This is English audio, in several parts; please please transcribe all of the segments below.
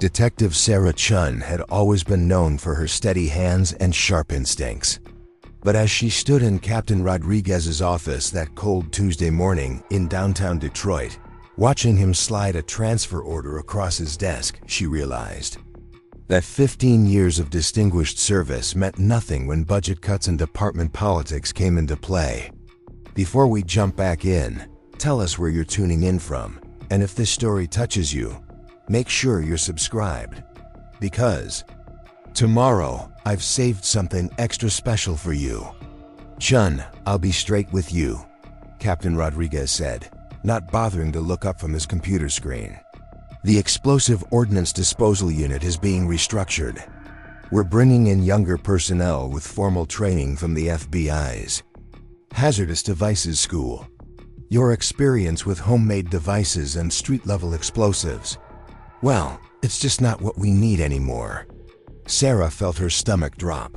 Detective Sarah Chun had always been known for her steady hands and sharp instincts. But as she stood in Captain Rodriguez's office that cold Tuesday morning in downtown Detroit, watching him slide a transfer order across his desk, she realized that 15 years of distinguished service meant nothing when budget cuts and department politics came into play. Before we jump back in, tell us where you're tuning in from, and if this story touches you, make sure you're subscribed. Because tomorrow, I've saved something extra special for you. Chun, I'll be straight with you, Captain Rodriguez said, not bothering to look up from his computer screen. The Explosive Ordnance Disposal Unit is being restructured. We're bringing in younger personnel with formal training from the FBI's Hazardous Devices School. Your experience with homemade devices and street-level explosives, well, it's just not what we need anymore. Sarah felt her stomach drop.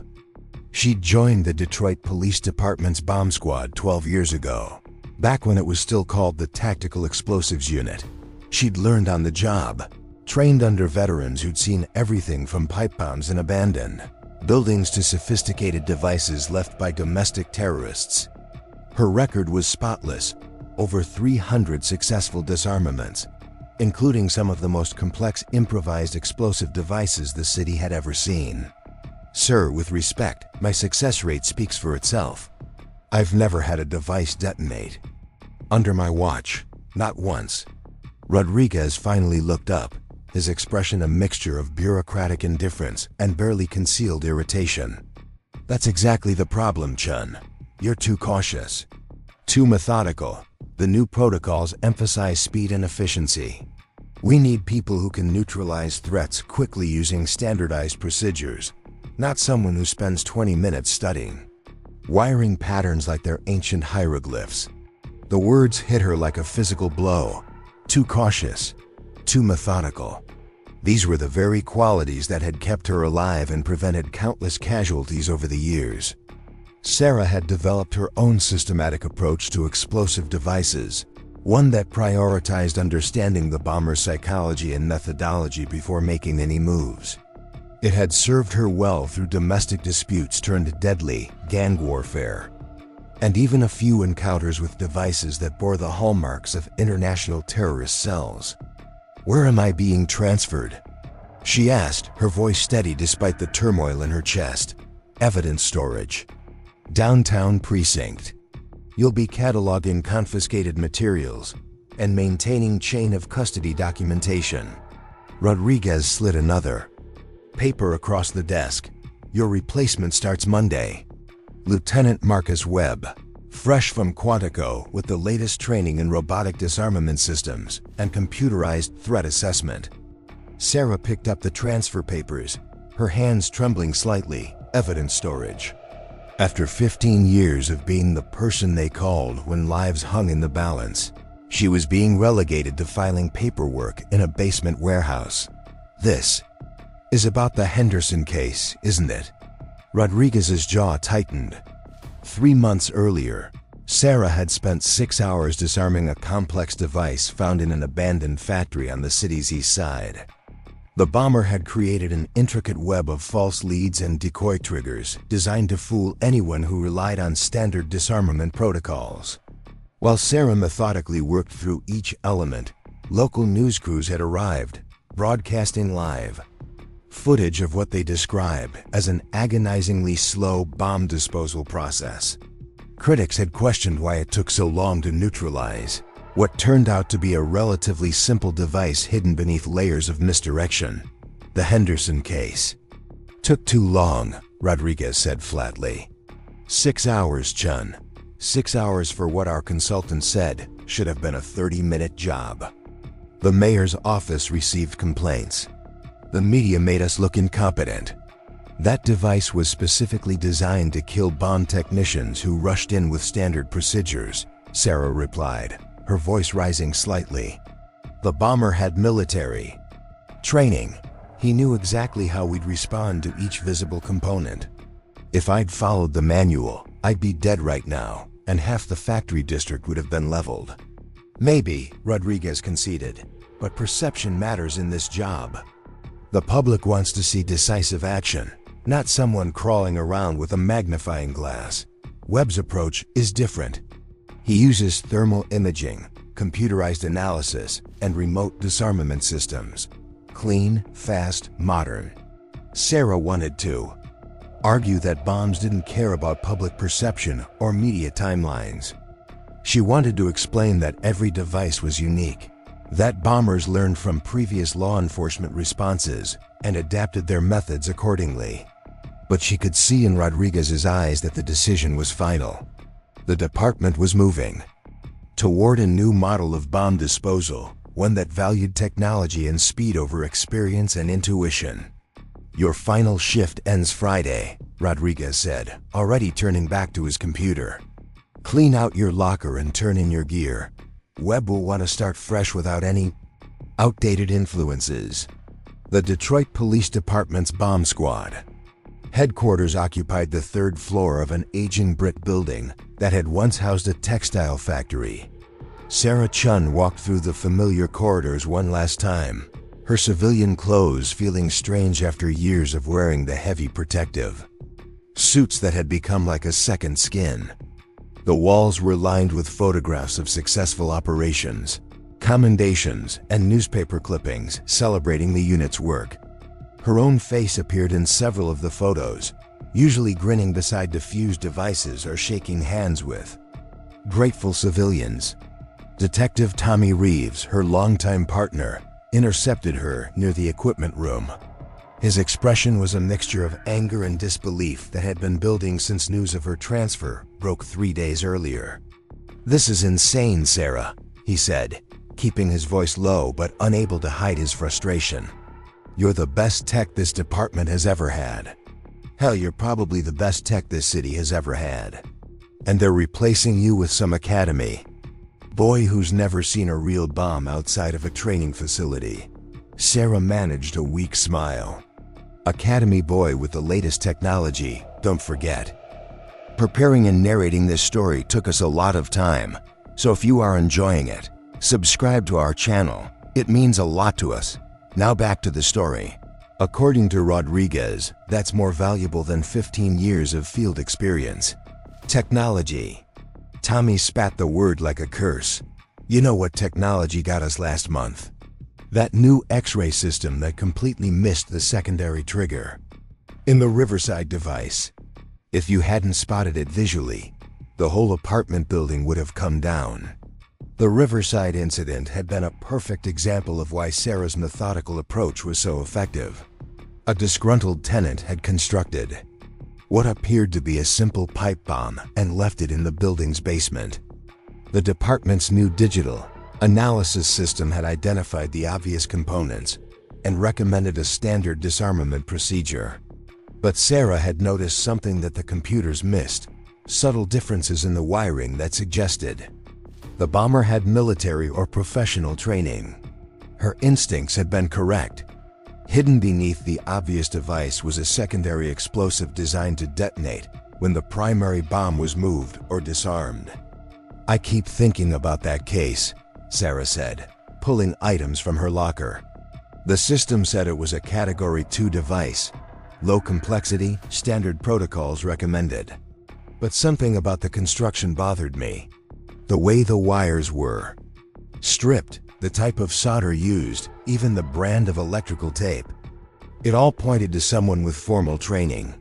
She'd joined the Detroit Police Department's bomb squad 12 years ago, back when it was still called the Tactical Explosives Unit. She'd learned on the job, trained under veterans who'd seen everything from pipe bombs in abandoned buildings to sophisticated devices left by domestic terrorists. Her record was spotless, over 300 successful disarmaments, including some of the most complex improvised explosive devices the city had ever seen. Sir, with respect, my success rate speaks for itself. I've never had a device detonate under my watch, not once. Rodriguez finally looked up, his expression a mixture of bureaucratic indifference and barely concealed irritation. That's exactly the problem, Chun. You're too cautious, too methodical. The new protocols emphasize speed and efficiency. We need people who can neutralize threats quickly using standardized procedures, not someone who spends 20 minutes studying wiring patterns like they're ancient hieroglyphs. The words hit her like a physical blow. Too cautious, too methodical. These were the very qualities that had kept her alive and prevented countless casualties over the years. Sarah had developed her own systematic approach to explosive devices, one that prioritized understanding the bomber's psychology and methodology before making any moves. It had served her well through domestic disputes turned deadly gang warfare, and even a few encounters with devices that bore the hallmarks of international terrorist cells. "Where am I being transferred?" she asked, her voice steady despite the turmoil in her chest. "Evidence storage. Downtown precinct. You'll be cataloging confiscated materials and maintaining chain of custody documentation." Rodriguez slid another paper across the desk. "Your replacement starts Monday. Lieutenant Marcus Webb, fresh from Quantico with the latest training in robotic disarmament systems and computerized threat assessment." Sarah picked up the transfer papers, her hands trembling slightly. "Evidence storage." After 15 years of being the person they called when lives hung in the balance, she was being relegated to filing paperwork in a basement warehouse. "This is about the Henderson case, isn't it?" Rodriguez's jaw tightened. 3 months earlier, Sarah had spent 6 hours disarming a complex device found in an abandoned factory on the city's east side. The bomber had created an intricate web of false leads and decoy triggers designed to fool anyone who relied on standard disarmament protocols. While Sarah methodically worked through each element, local news crews had arrived, broadcasting live footage of what they described as an agonizingly slow bomb disposal process. Critics had questioned why it took so long to neutralize what turned out to be a relatively simple device hidden beneath layers of misdirection. "The Henderson case took too long," Rodriguez said flatly. 6 hours, Chun. 6 hours for what our consultant said should have been a 30-minute job. The mayor's office received complaints. The media made us look incompetent. That device was specifically designed to kill bomb technicians who rushed in with standard procedures, Sarah replied, her voice rising slightly. The bomber had military training. He knew exactly how we'd respond to each visible component. If I'd followed the manual, I'd be dead right now, and half the factory district would have been leveled. Maybe, Rodriguez conceded, but perception matters in this job. The public wants to see decisive action, not someone crawling around with a magnifying glass. Webb's approach is different. He uses thermal imaging, computerized analysis, and remote disarmament systems. Clean, fast, modern. Sarah wanted to argue that bombs didn't care about public perception or media timelines. She wanted to explain that every device was unique, that bombers learned from previous law enforcement responses and adapted their methods accordingly. But she could see in Rodriguez's eyes that the decision was final. The department was moving toward a new model of bomb disposal, one that valued technology and speed over experience and intuition. "Your final shift ends Friday," Rodriguez said, already turning back to his computer. "Clean out your locker and turn in your gear. Webb will want to start fresh without any outdated influences." The Detroit Police Department's bomb squad headquarters occupied the third floor of an aging brick building that had once housed a textile factory. Sarah Chun walked through the familiar corridors one last time, her civilian clothes feeling strange after years of wearing the heavy protective suits that had become like a second skin. The walls were lined with photographs of successful operations, commendations, and newspaper clippings celebrating the unit's work. Her own face appeared in several of the photos, usually grinning beside defused devices or shaking hands with grateful civilians. Detective Tommy Reeves, her longtime partner, intercepted her near the equipment room. His expression was a mixture of anger and disbelief that had been building since news of her transfer broke 3 days earlier. "This is insane, Sarah," he said, keeping his voice low but unable to hide his frustration. "You're the best tech this department has ever had. Hell, you're probably the best tech this city has ever had. And they're replacing you with some academy boy who's never seen a real bomb outside of a training facility." Sarah managed a weak smile. "Academy boy with the latest technology, don't forget." Preparing and narrating this story took us a lot of time, so if you are enjoying it, subscribe to our channel. It means a lot to us. Now back to the story. According to Rodriguez, that's more valuable than 15 years of field experience. Technology. Tommy spat the word like a curse. "You know what technology got us last month? That new X-ray system that completely missed the secondary trigger in the Riverside device. If you hadn't spotted it visually, the whole apartment building would have come down." The Riverside incident had been a perfect example of why Sarah's methodical approach was so effective. A disgruntled tenant had constructed what appeared to be a simple pipe bomb and left it in the building's basement. The department's new digital analysis system had identified the obvious components and recommended a standard disarmament procedure. But Sarah had noticed something that the computers missed, subtle differences in the wiring that suggested the bomber had military or professional training. Her instincts had been correct. Hidden beneath the obvious device was a secondary explosive designed to detonate when the primary bomb was moved or disarmed. "I keep thinking about that case," Sarah said, pulling items from her locker. "The system said it was a Category 2 device. Low complexity, standard protocols recommended. But something about the construction bothered me. The way the wires were stripped, the type of solder used, even the brand of electrical tape. It all pointed to someone with formal training."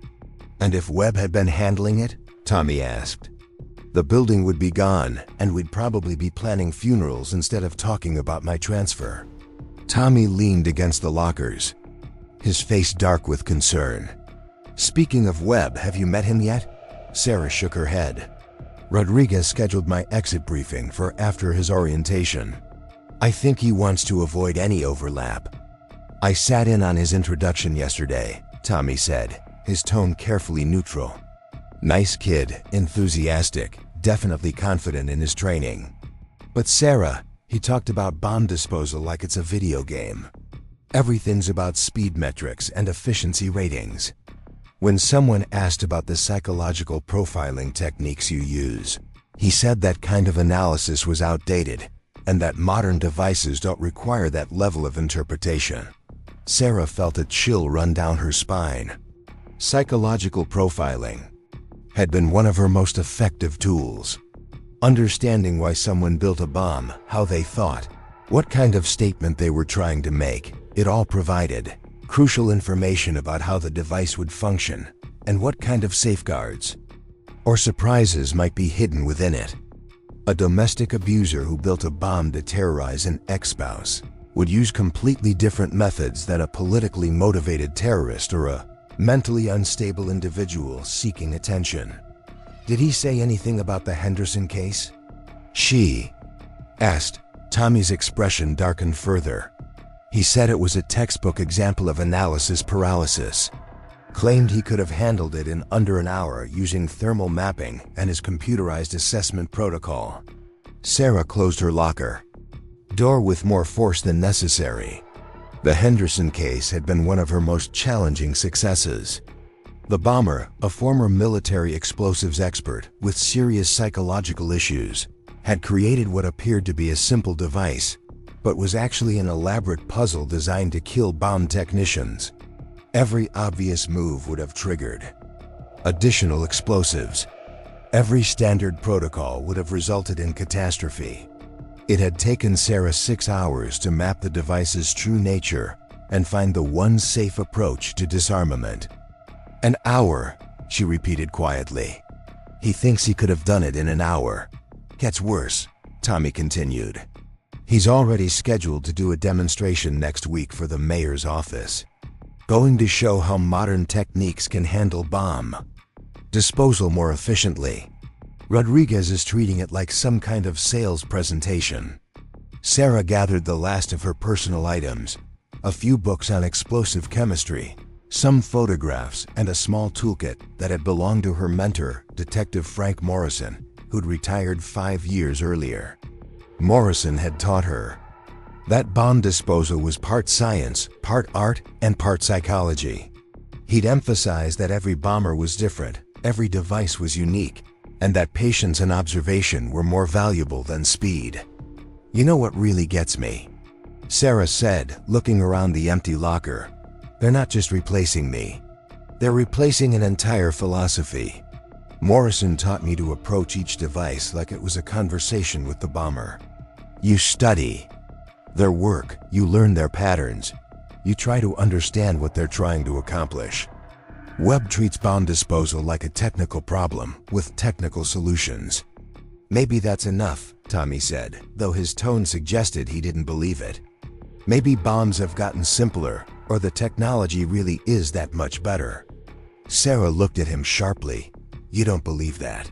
"And if Webb had been handling it?" Tommy asked. "The building would be gone, and we'd probably be planning funerals instead of talking about my transfer." Tommy leaned against the lockers, his face dark with concern. "Speaking of Webb, have you met him yet?" Sarah shook her head. "Rodriguez scheduled my exit briefing for after his orientation. I think he wants to avoid any overlap." "I sat in on his introduction yesterday," Tommy said, his tone carefully neutral. "Nice kid, enthusiastic, definitely confident in his training. But Sarah, he talked about bomb disposal like it's a video game. Everything's about speed metrics and efficiency ratings. When someone asked about the psychological profiling techniques you use, he said that kind of analysis was outdated and that modern devices don't require that level of interpretation. Sarah felt a chill run down her spine. Psychological profiling had been one of her most effective tools. Understanding why someone built a bomb, how they thought, what kind of statement they were trying to make, it all provided crucial information about how the device would function and what kind of safeguards or surprises might be hidden within it. A domestic abuser who built a bomb to terrorize an ex-spouse would use completely different methods than a politically motivated terrorist or a mentally unstable individual seeking attention. Did he say anything about the Henderson case? She asked. Tommy's expression darkened further. He said it was a textbook example of analysis paralysis. Claimed he could have handled it in under an hour using thermal mapping and his computerized assessment protocol. Sarah closed her locker door with more force than necessary. The Henderson case had been one of her most challenging successes. The bomber, a former military explosives expert with serious psychological issues, had created what appeared to be a simple device, but was actually an elaborate puzzle designed to kill bomb technicians. Every obvious move would have triggered additional explosives. Every standard protocol would have resulted in catastrophe. It had taken Sarah 6 hours to map the device's true nature and find the one safe approach to disarmament. An hour, she repeated quietly. He thinks he could have done it in an hour. Gets worse, Tommy continued. He's already scheduled to do a demonstration next week for the mayor's office, going to show how modern techniques can handle bomb disposal more efficiently. Rodriguez is treating it like some kind of sales presentation. Sarah gathered the last of her personal items, a few books on explosive chemistry, some photographs, and a small toolkit that had belonged to her mentor, Detective Frank Morrison, who'd retired 5 years earlier. Morrison had taught her that bomb disposal was part science, part art, and part psychology. He'd emphasized that every bomber was different, every device was unique, and that patience and observation were more valuable than speed. You know what really gets me? Sarah said, looking around the empty locker. They're not just replacing me. They're replacing an entire philosophy. Morrison taught me to approach each device like it was a conversation with the bomber. You study their work, you learn their patterns, you try to understand what they're trying to accomplish. Webb treats bomb disposal like a technical problem with technical solutions. Maybe that's enough, Tommy said, though his tone suggested he didn't believe it. Maybe bombs have gotten simpler, or the technology really is that much better. Sarah looked at him sharply. You don't believe that?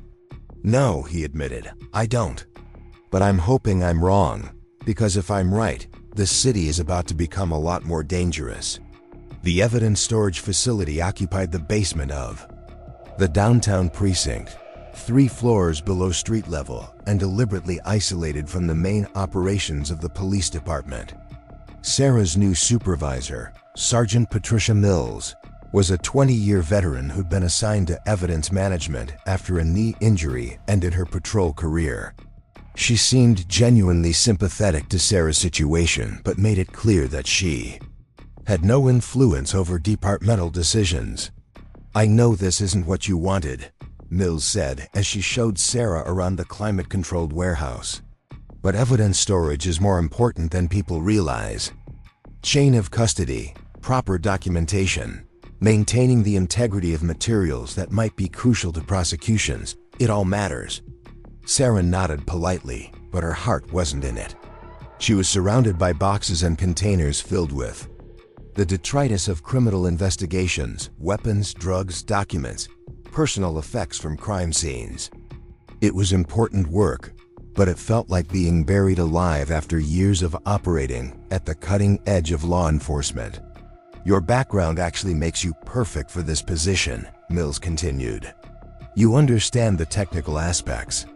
No, he admitted, I don't. But I'm hoping I'm wrong, because if I'm right, this city is about to become a lot more dangerous. The evidence storage facility occupied the basement of the downtown precinct, 3 floors below street level and deliberately isolated from the main operations of the police department. Sarah's new supervisor, Sergeant Patricia Mills, was a 20-year veteran who'd been assigned to evidence management after a knee injury ended her patrol career. She seemed genuinely sympathetic to Sarah's situation, but made it clear that she had no influence over departmental decisions. I know this isn't what you wanted, Mills said as she showed Sarah around the climate-controlled warehouse. But evidence storage is more important than people realize. Chain of custody, proper documentation, maintaining the integrity of materials that might be crucial to prosecutions, it all matters. Sarah nodded politely, but her heart wasn't in it. She was surrounded by boxes and containers filled with the detritus of criminal investigations, weapons, drugs, documents, personal effects from crime scenes. It was important work, but it felt like being buried alive after years of operating at the cutting edge of law enforcement. Your background actually makes you perfect for this position, Mills continued. You understand the technical aspects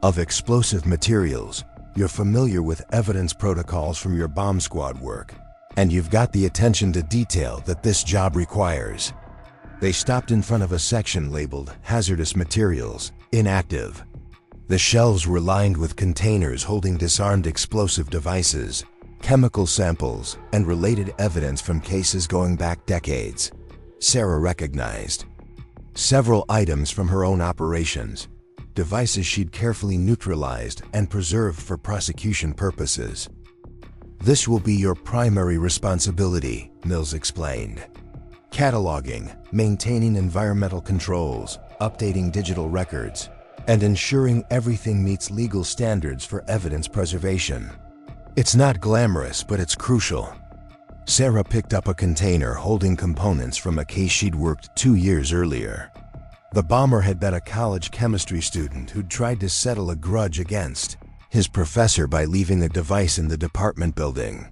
of explosive materials, you're familiar with evidence protocols from your bomb squad work, and you've got the attention to detail that this job requires. They stopped in front of a section labeled Hazardous Materials, Inactive. The shelves were lined with containers holding disarmed explosive devices, chemical samples, and related evidence from cases going back decades. Sarah recognized several items from her own operations, devices she'd carefully neutralized and preserved for prosecution purposes. "This will be your primary responsibility," Mills explained. "Cataloging, maintaining environmental controls, updating digital records, and ensuring everything meets legal standards for evidence preservation. It's not glamorous, but it's crucial." Sarah picked up a container holding components from a case she'd worked 2 years earlier. The bomber had been a college chemistry student who'd tried to settle a grudge against his professor by leaving a device in the department building.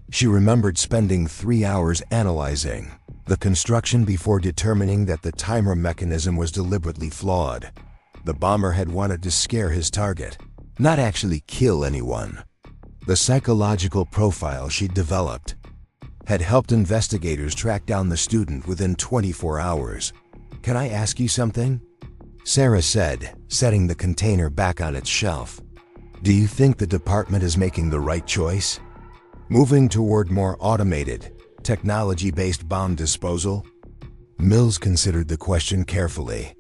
She remembered spending 3 hours analyzing the construction before determining that the timer mechanism was deliberately flawed. The bomber had wanted to scare his target, not actually kill anyone. The psychological profile she'd developed had helped investigators track down the student within 24 hours. "Can I ask you something?" Sarah said, setting the container back on its shelf. "Do you think the department is making the right choice? Moving toward more automated, technology-based bomb disposal?" Mills considered the question carefully.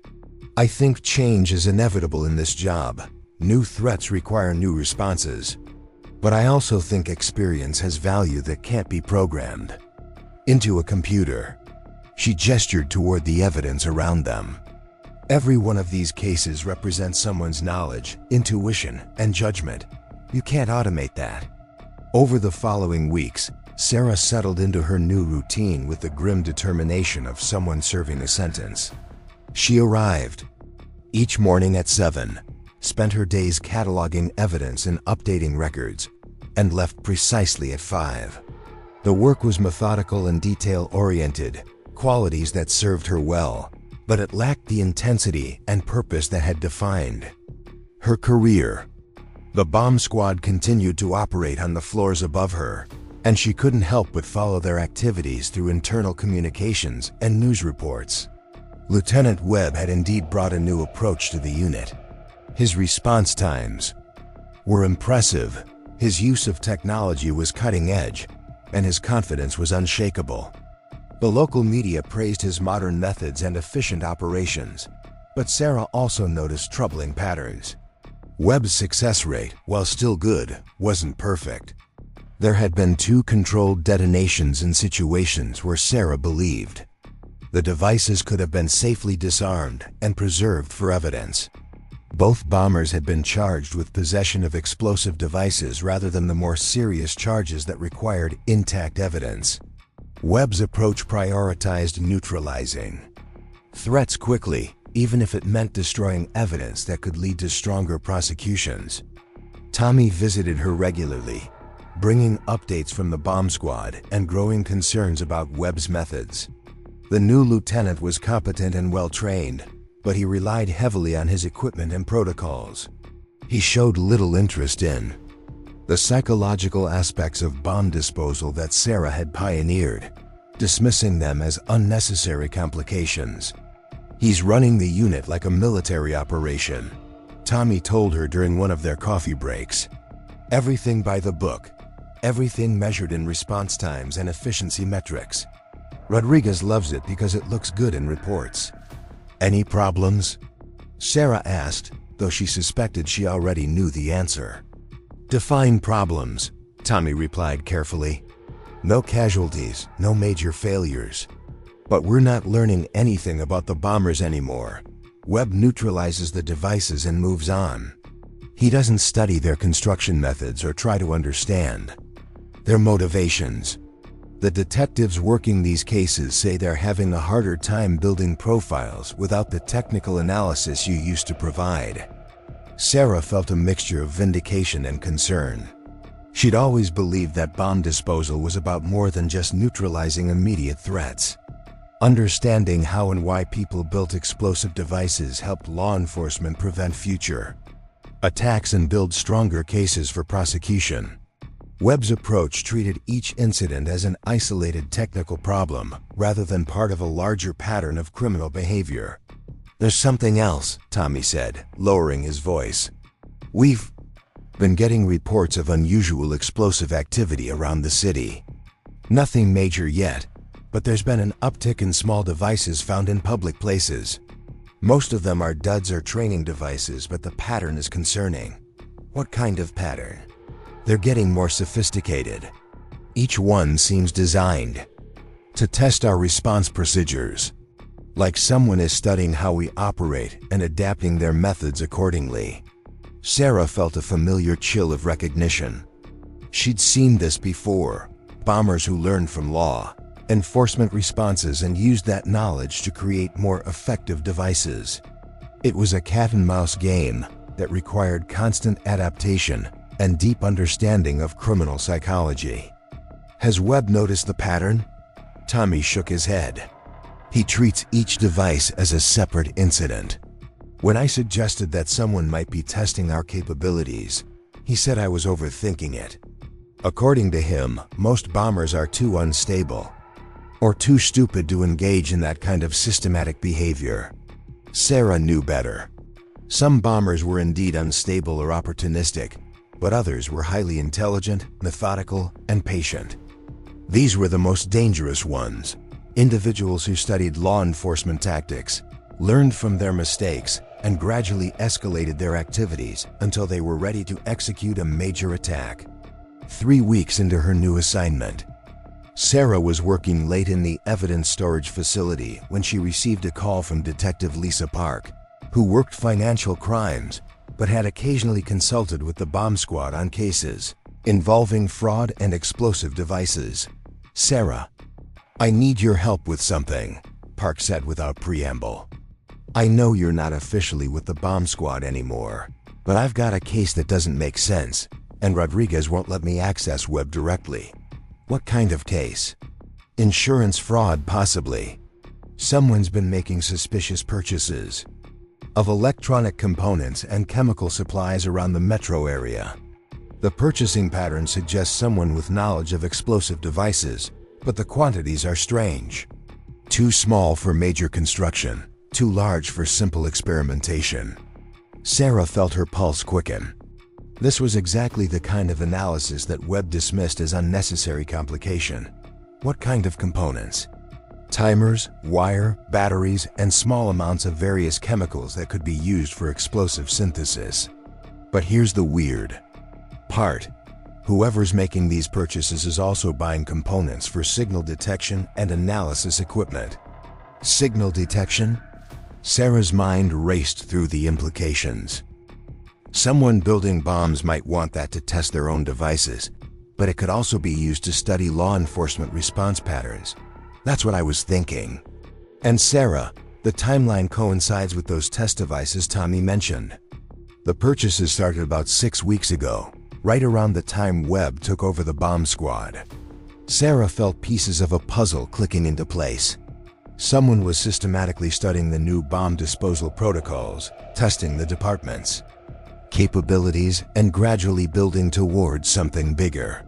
"I think change is inevitable in this job. New threats require new responses. But I also think experience has value that can't be programmed into a computer." She gestured toward the evidence around them. "Every one of these cases represents someone's knowledge, intuition, and judgment. You can't automate that." Over the following weeks, Sarah settled into her new routine with the grim determination of someone serving a sentence. She arrived each morning at 7, spent her days cataloging evidence and updating records, and left precisely at 5. The work was methodical and detail-oriented, qualities that served her well, but it lacked the intensity and purpose that had defined her career. The bomb squad continued to operate on the floors above her, and she couldn't help but follow their activities through internal communications and news reports. Lieutenant Webb had indeed brought a new approach to the unit. His response times were impressive, his use of technology was cutting edge, and his confidence was unshakable. The local media praised his modern methods and efficient operations, but Sarah also noticed troubling patterns. Webb's success rate, while still good, wasn't perfect. There had been 2 controlled detonations in situations where Sarah believed the devices could have been safely disarmed and preserved for evidence. Both bombers had been charged with possession of explosive devices rather than the more serious charges that required intact evidence. Webb's approach prioritized neutralizing threats quickly, even if it meant destroying evidence that could lead to stronger prosecutions. Tommy visited her regularly, bringing updates from the bomb squad and growing concerns about Webb's methods. The new lieutenant was competent and well-trained, but he relied heavily on his equipment and protocols. He showed little interest in the psychological aspects of bomb disposal that Sarah had pioneered, dismissing them as unnecessary complications. "He's running the unit like a military operation," Tommy told her during one of their coffee breaks. "Everything by the book, everything measured in response times and efficiency metrics. Rodriguez loves it because it looks good in reports." "Any problems?" Sarah asked, though she suspected she already knew the answer. "Define problems," Tommy replied carefully. "No casualties, no major failures. But we're not learning anything about the bombers anymore. Webb neutralizes the devices and moves on. He doesn't study their construction methods or try to understand their motivations. The detectives working these cases say they're having a harder time building profiles without the technical analysis you used to provide." Sarah felt a mixture of vindication and concern. She'd always believed that bomb disposal was about more than just neutralizing immediate threats. Understanding how and why people built explosive devices helped law enforcement prevent future attacks and build stronger cases for prosecution. Webb's approach treated each incident as an isolated technical problem rather than part of a larger pattern of criminal behavior. "There's something else," Tommy said, lowering his voice. been getting reports of unusual explosive activity around the city. Nothing major yet, but there's been an uptick in small devices found in public places. Most of them are duds or training devices, but the pattern is concerning. What kind of pattern? They're getting more sophisticated. Each one seems designed to test our response procedures, like someone is studying how we operate and adapting their methods accordingly. Sarah felt a familiar chill of recognition. She'd seen this before, bombers who learned from law enforcement responses and used that knowledge to create more effective devices. It was a cat-and-mouse game that required constant adaptation and deep understanding of criminal psychology. Has Webb noticed the pattern? Tommy shook his head. He treats each device as a separate incident. When I suggested that someone might be testing our capabilities, he said I was overthinking it. According to him, most bombers are too unstable or too stupid to engage in that kind of systematic behavior. Sarah knew better. Some bombers were indeed unstable or opportunistic, but others were highly intelligent, methodical, and patient. These were the most dangerous ones, individuals who studied law enforcement tactics, learned from their mistakes, and gradually escalated their activities until they were ready to execute a major attack. 3 weeks into her new assignment, Sarah was working late in the evidence storage facility when she received a call from Detective Lisa Park, who worked financial crimes but had occasionally consulted with the bomb squad on cases involving fraud and explosive devices. "Sarah, I need your help with something," Park said without preamble. "I know you're not officially with the bomb squad anymore, but I've got a case that doesn't make sense, and Rodriguez won't let me access Webb directly." "What kind of case?" "Insurance fraud, possibly. Someone's been making suspicious purchases of electronic components and chemical supplies around the metro area. The purchasing pattern suggests someone with knowledge of explosive devices, but the quantities are strange. Too small for major construction, too large for simple experimentation." Sarah felt her pulse quicken. This was exactly the kind of analysis that Webb dismissed as unnecessary complication. What kind of components? Timers, wire, batteries, and small amounts of various chemicals that could be used for explosive synthesis. But here's the weird part. Whoever's making these purchases is also buying components for signal detection and analysis equipment. Signal detection? Sarah's mind raced through the implications. Someone building bombs might want that to test their own devices, but it could also be used to study law enforcement response patterns. That's what I was thinking. And Sarah, the timeline coincides with those test devices Tommy mentioned. The purchases started about 6 weeks ago, right around the time Webb took over the bomb squad. Sarah felt pieces of a puzzle clicking into place. Someone was systematically studying the new bomb disposal protocols, testing the department's capabilities, and gradually building towards something bigger.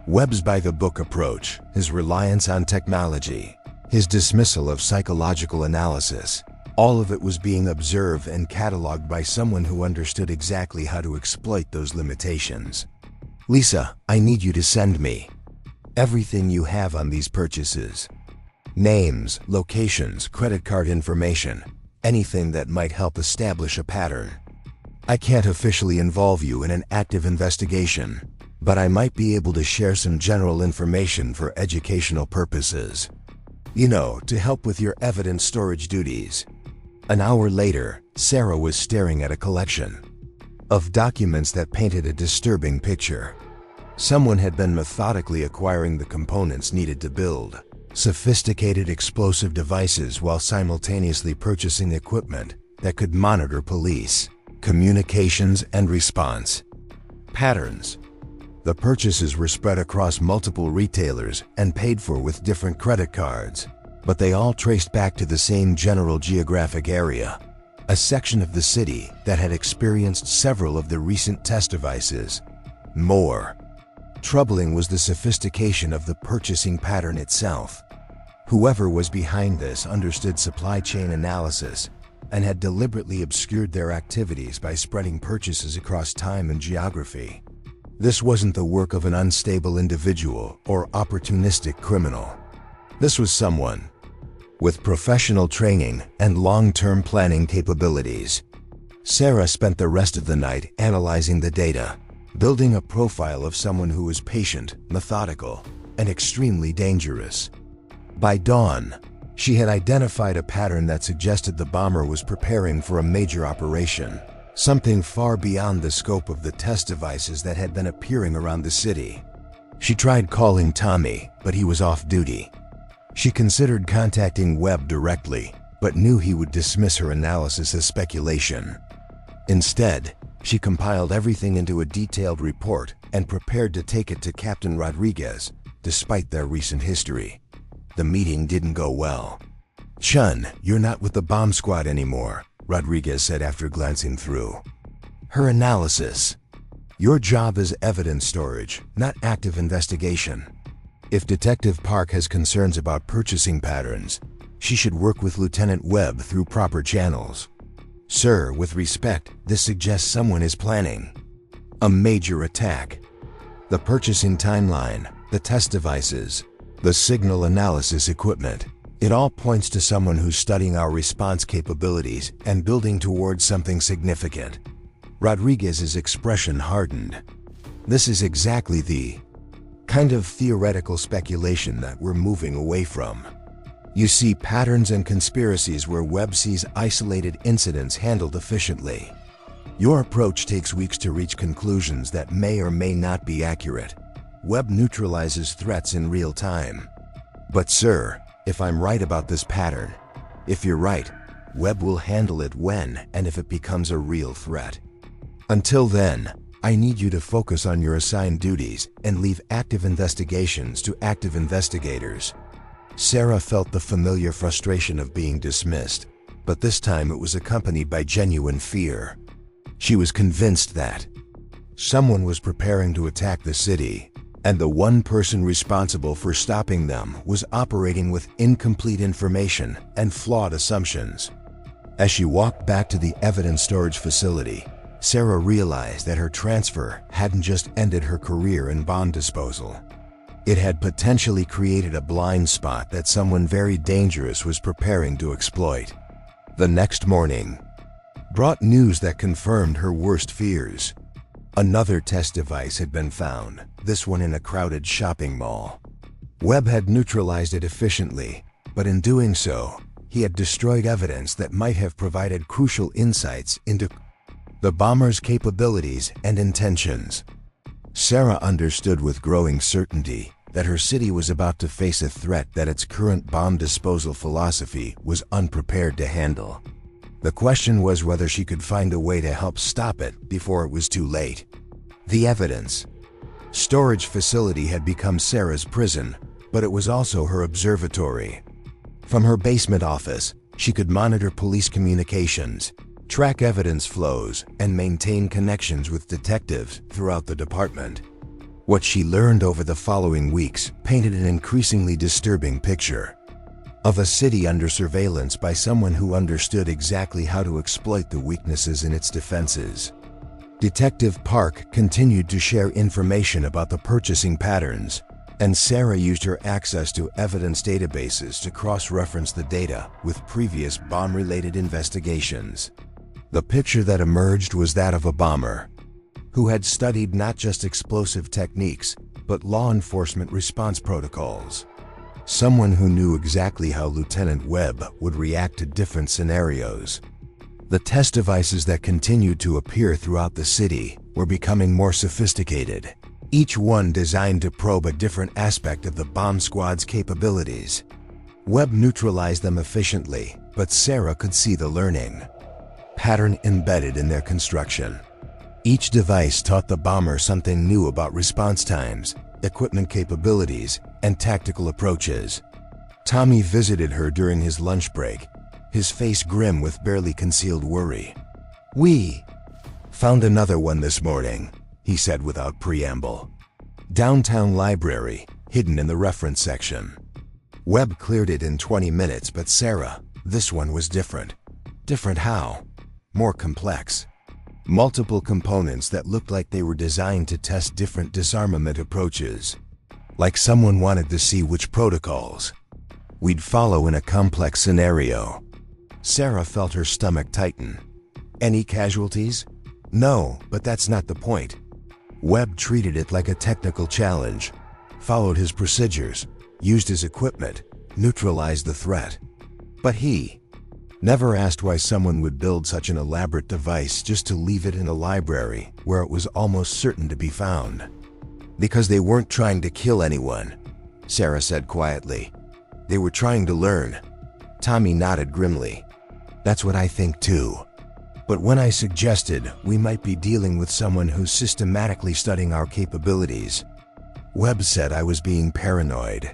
Webb's by-the-book approach, his reliance on technology, his dismissal of psychological analysis, all of it was being observed and cataloged by someone who understood exactly how to exploit those limitations. "Lisa, I need you to send me everything you have on these purchases. Names, locations, credit card information, anything that might help establish a pattern. I can't officially involve you in an active investigation, but I might be able to share some general information for educational purposes. You know, to help with your evidence storage duties." An hour later, Sarah was staring at a collection of documents that painted a disturbing picture. Someone had been methodically acquiring the components needed to build sophisticated explosive devices while simultaneously purchasing equipment that could monitor police communications and response patterns. The purchases were spread across multiple retailers and paid for with different credit cards, but they all traced back to the same general geographic area, a section of the city that had experienced several of the recent test devices. More troubling was the sophistication of the purchasing pattern itself. Whoever was behind this understood supply chain analysis, and had deliberately obscured their activities by spreading purchases across time and geography. This wasn't the work of an unstable individual or opportunistic criminal. This was someone with professional training and long-term planning capabilities. Sarah spent the rest of the night analyzing the data, building a profile of someone who was patient, methodical, and extremely dangerous. By dawn, she had identified a pattern that suggested the bomber was preparing for a major operation, something far beyond the scope of the test devices that had been appearing around the city. She tried calling Tommy, but he was off duty. She considered contacting Webb directly, but knew he would dismiss her analysis as speculation. Instead, she compiled everything into a detailed report and prepared to take it to Captain Rodriguez, despite their recent history. The meeting didn't go well. "Chun, you're not with the bomb squad anymore," Rodriguez said after glancing through her analysis. "Your job is evidence storage, not active investigation. If Detective Park has concerns about purchasing patterns, she should work with Lieutenant Webb through proper channels. Sir, with respect, this suggests someone is planning a major attack. The purchasing timeline, the test devices, the signal analysis equipment, it all points to someone who's studying our response capabilities and building towards something significant." Rodriguez's expression hardened. "This is exactly the kind of theoretical speculation that we're moving away from. You see patterns and conspiracies where Webb sees isolated incidents handled efficiently. Your approach takes weeks to reach conclusions that may or may not be accurate. Webb neutralizes threats in real time. But sir, if I'm right about this pattern, if you're right, Webb will handle it when and if it becomes a real threat. Until then, I need you to focus on your assigned duties and leave active investigations to active investigators." Sarah felt the familiar frustration of being dismissed, but this time it was accompanied by genuine fear. She was convinced that someone was preparing to attack the city, and the one person responsible for stopping them was operating with incomplete information and flawed assumptions. As she walked back to the evidence storage facility, Sarah realized that her transfer hadn't just ended her career in bomb disposal. It had potentially created a blind spot that someone very dangerous was preparing to exploit. The next morning brought news that confirmed her worst fears. Another test device had been found, this one in a crowded shopping mall. Webb had neutralized it efficiently, but in doing so, he had destroyed evidence that might have provided crucial insights into the bomber's capabilities and intentions. Sarah understood with growing certainty that her city was about to face a threat that its current bomb disposal philosophy was unprepared to handle. The question was whether she could find a way to help stop it before it was too late. The evidence storage facility had become Sarah's prison, but it was also her observatory. From her basement office, she could monitor police communications, track evidence flows, and maintain connections with detectives throughout the department. What she learned over the following weeks painted an increasingly disturbing picture of a city under surveillance by someone who understood exactly how to exploit the weaknesses in its defenses. Detective Park continued to share information about the purchasing patterns, and Sarah used her access to evidence databases to cross-reference the data with previous bomb-related investigations. The picture that emerged was that of a bomber who had studied not just explosive techniques, but law enforcement response protocols. Someone who knew exactly how Lieutenant Webb would react to different scenarios. The test devices that continued to appear throughout the city were becoming more sophisticated, each one designed to probe a different aspect of the bomb squad's capabilities. Webb neutralized them efficiently, but Sarah could see the learning pattern embedded in their construction. Each device taught the bomber something new about response times, equipment capabilities, and tactical approaches. Tommy visited her during his lunch break, his face grim with barely concealed worry. "We found another one this morning," he said without preamble. "Downtown library, hidden in the reference section. Webb cleared it in 20 minutes, but Sarah, this one was different. Different how? More complex. Multiple components that looked like they were designed to test different disarmament approaches. Like someone wanted to see which protocols we'd follow in a complex scenario. Sarah felt her stomach tighten. Any casualties? No, but that's not the point. Webb treated it like a technical challenge, followed his procedures, used his equipment, neutralized the threat. But he never asked why someone would build such an elaborate device just to leave it in a library where it was almost certain to be found. Because they weren't trying to kill anyone, Sarah said quietly. They were trying to learn. Tommy nodded grimly. That's what I think too. But when I suggested we might be dealing with someone who's systematically studying our capabilities, Webb said I was being paranoid.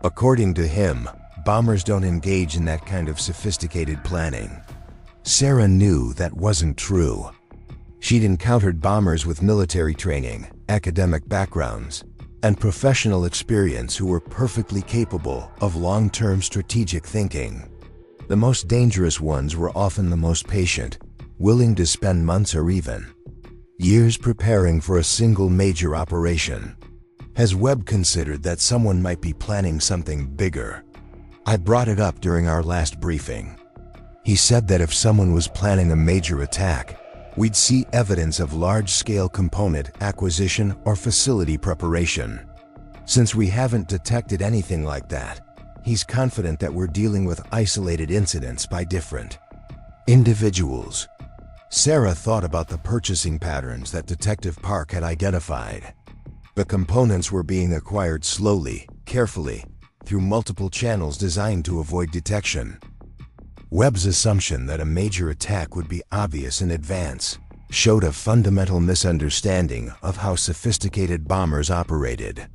According to him, bombers don't engage in that kind of sophisticated planning. Sarah knew that wasn't true. She'd encountered bombers with military training, academic backgrounds, and professional experience who were perfectly capable of long-term strategic thinking. The most dangerous ones were often the most patient, willing to spend months or even years preparing for a single major operation. Has Webb considered that someone might be planning something bigger? I brought it up during our last briefing. He said that if someone was planning a major attack, we'd see evidence of large-scale component acquisition or facility preparation. Since we haven't detected anything like that, he's confident that we're dealing with isolated incidents by different individuals. Sarah thought about the purchasing patterns that Detective Park had identified. The components were being acquired slowly, carefully, through multiple channels designed to avoid detection. Webb's assumption that a major attack would be obvious in advance showed a fundamental misunderstanding of how sophisticated bombers operated.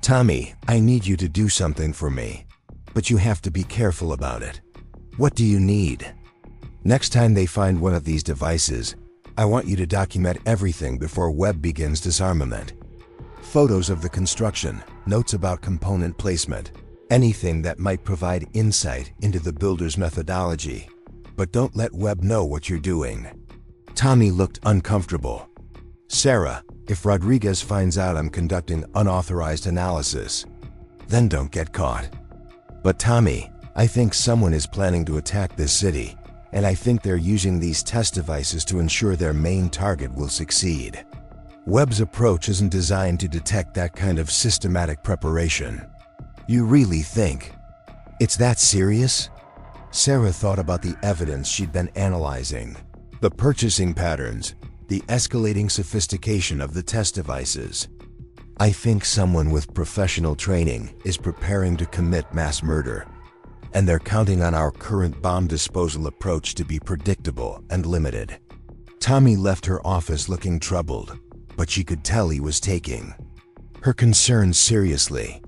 Tommy, I need you to do something for me, but you have to be careful about it. What do you need? Next time they find one of these devices, I want you to document everything before Webb begins disarmament. Photos of the construction, notes about component placement, anything that might provide insight into the builder's methodology. But don't let Webb know what you're doing. Tommy looked uncomfortable. Sarah, if Rodriguez finds out I'm conducting unauthorized analysis, then don't get caught. But Tommy, I think someone is planning to attack this city, and I think they're using these test devices to ensure their main target will succeed. Webb's approach isn't designed to detect that kind of systematic preparation. You really think it's that serious? Sarah thought about the evidence she'd been analyzing, the purchasing patterns, the escalating sophistication of the test devices. I think someone with professional training is preparing to commit mass murder, and they're counting on our current bomb disposal approach to be predictable and limited. Tommy left her office looking troubled, but she could tell he was taking her concerns seriously.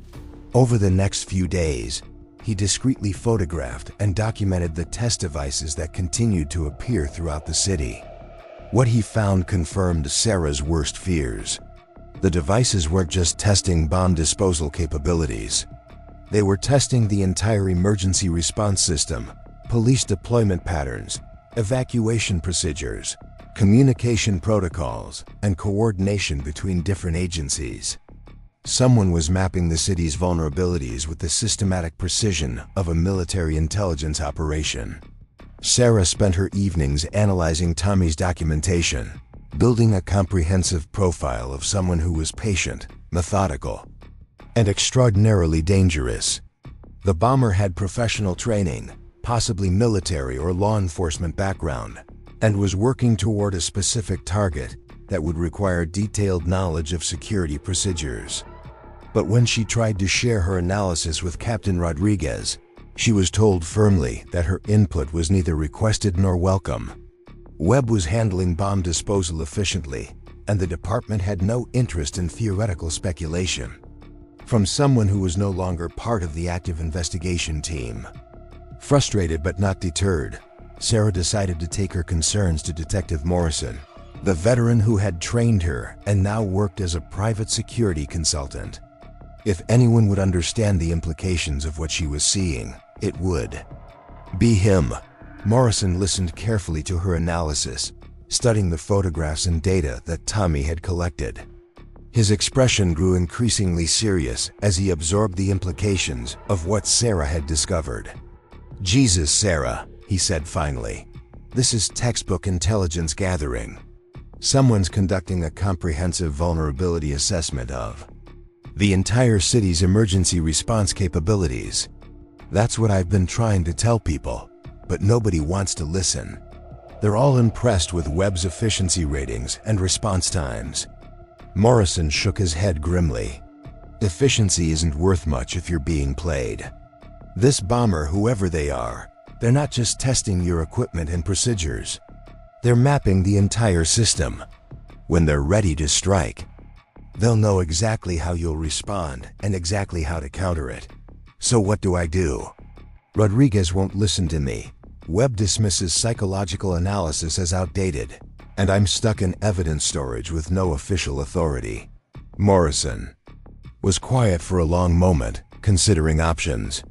Over the next few days, he discreetly photographed and documented the test devices that continued to appear throughout the city. What he found confirmed Sarah's worst fears. The devices weren't just testing bomb disposal capabilities. They were testing the entire emergency response system, police deployment patterns, evacuation procedures, communication protocols, and coordination between different agencies. Someone was mapping the city's vulnerabilities with the systematic precision of a military intelligence operation. Sarah spent her evenings analyzing Tommy's documentation, building a comprehensive profile of someone who was patient, methodical, and extraordinarily dangerous. The bomber had professional training, possibly military or law enforcement background, and was working toward a specific target that would require detailed knowledge of security procedures. But when she tried to share her analysis with Captain Rodriguez, she was told firmly that her input was neither requested nor welcome. Webb was handling bomb disposal efficiently, and the department had no interest in theoretical speculation from someone who was no longer part of the active investigation team. Frustrated but not deterred, Sarah decided to take her concerns to Detective Morrison, the veteran who had trained her and now worked as a private security consultant. If anyone would understand the implications of what she was seeing, it would be him. Morrison listened carefully to her analysis, studying the photographs and data that Tommy had collected. His expression grew increasingly serious as he absorbed the implications of what Sarah had discovered. "Jesus, Sarah," he said finally. "This is textbook intelligence gathering. Someone's conducting a comprehensive vulnerability assessment of the entire city's emergency response capabilities. That's what I've been trying to tell people, but nobody wants to listen. They're all impressed with Webb's efficiency ratings and response times." Morrison shook his head grimly. "Efficiency isn't worth much if you're being played. This bomber, whoever they are, they're not just testing your equipment and procedures. They're mapping the entire system. When they're ready to strike, they'll know exactly how you'll respond and exactly how to counter it. So what do I do? Rodriguez won't listen to me. Webb dismisses psychological analysis as outdated, and I'm stuck in evidence storage with no official authority." Morrison was quiet for a long moment, considering options.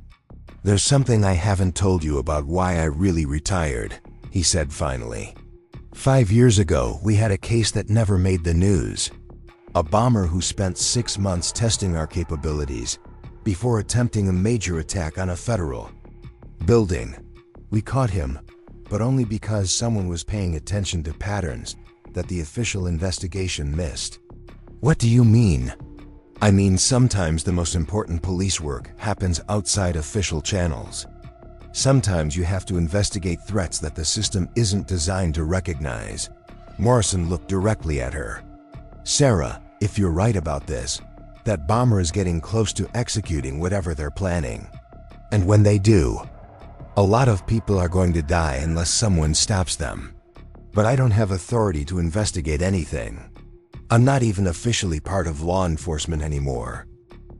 "There's something I haven't told you about why I really retired," he said finally. 5 years ago, we had a case that never made the news. A bomber who spent 6 months testing our capabilities before attempting a major attack on a federal building. We caught him, but only because someone was paying attention to patterns that the official investigation missed." "What do you mean?" "I mean, sometimes the most important police work happens outside official channels. Sometimes you have to investigate threats that the system isn't designed to recognize." Morrison looked directly at her. "Sarah, if you're right about this, that bomber is getting close to executing whatever they're planning. And when they do, a lot of people are going to die unless someone stops them. But I don't have authority to investigate anything. I'm not even officially part of law enforcement anymore."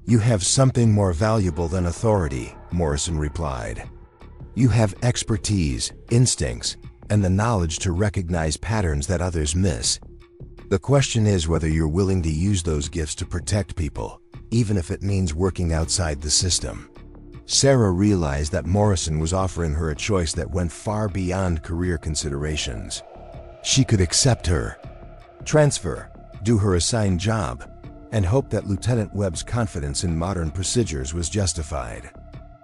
"You have something more valuable than authority," Morrison replied. "You have expertise, instincts, and the knowledge to recognize patterns that others miss. The question is whether you're willing to use those gifts to protect people, even if it means working outside the system." Sarah realized that Morrison was offering her a choice that went far beyond career considerations. She could accept her transfer, do her assigned job, and hope that Lieutenant Webb's confidence in modern procedures was justified.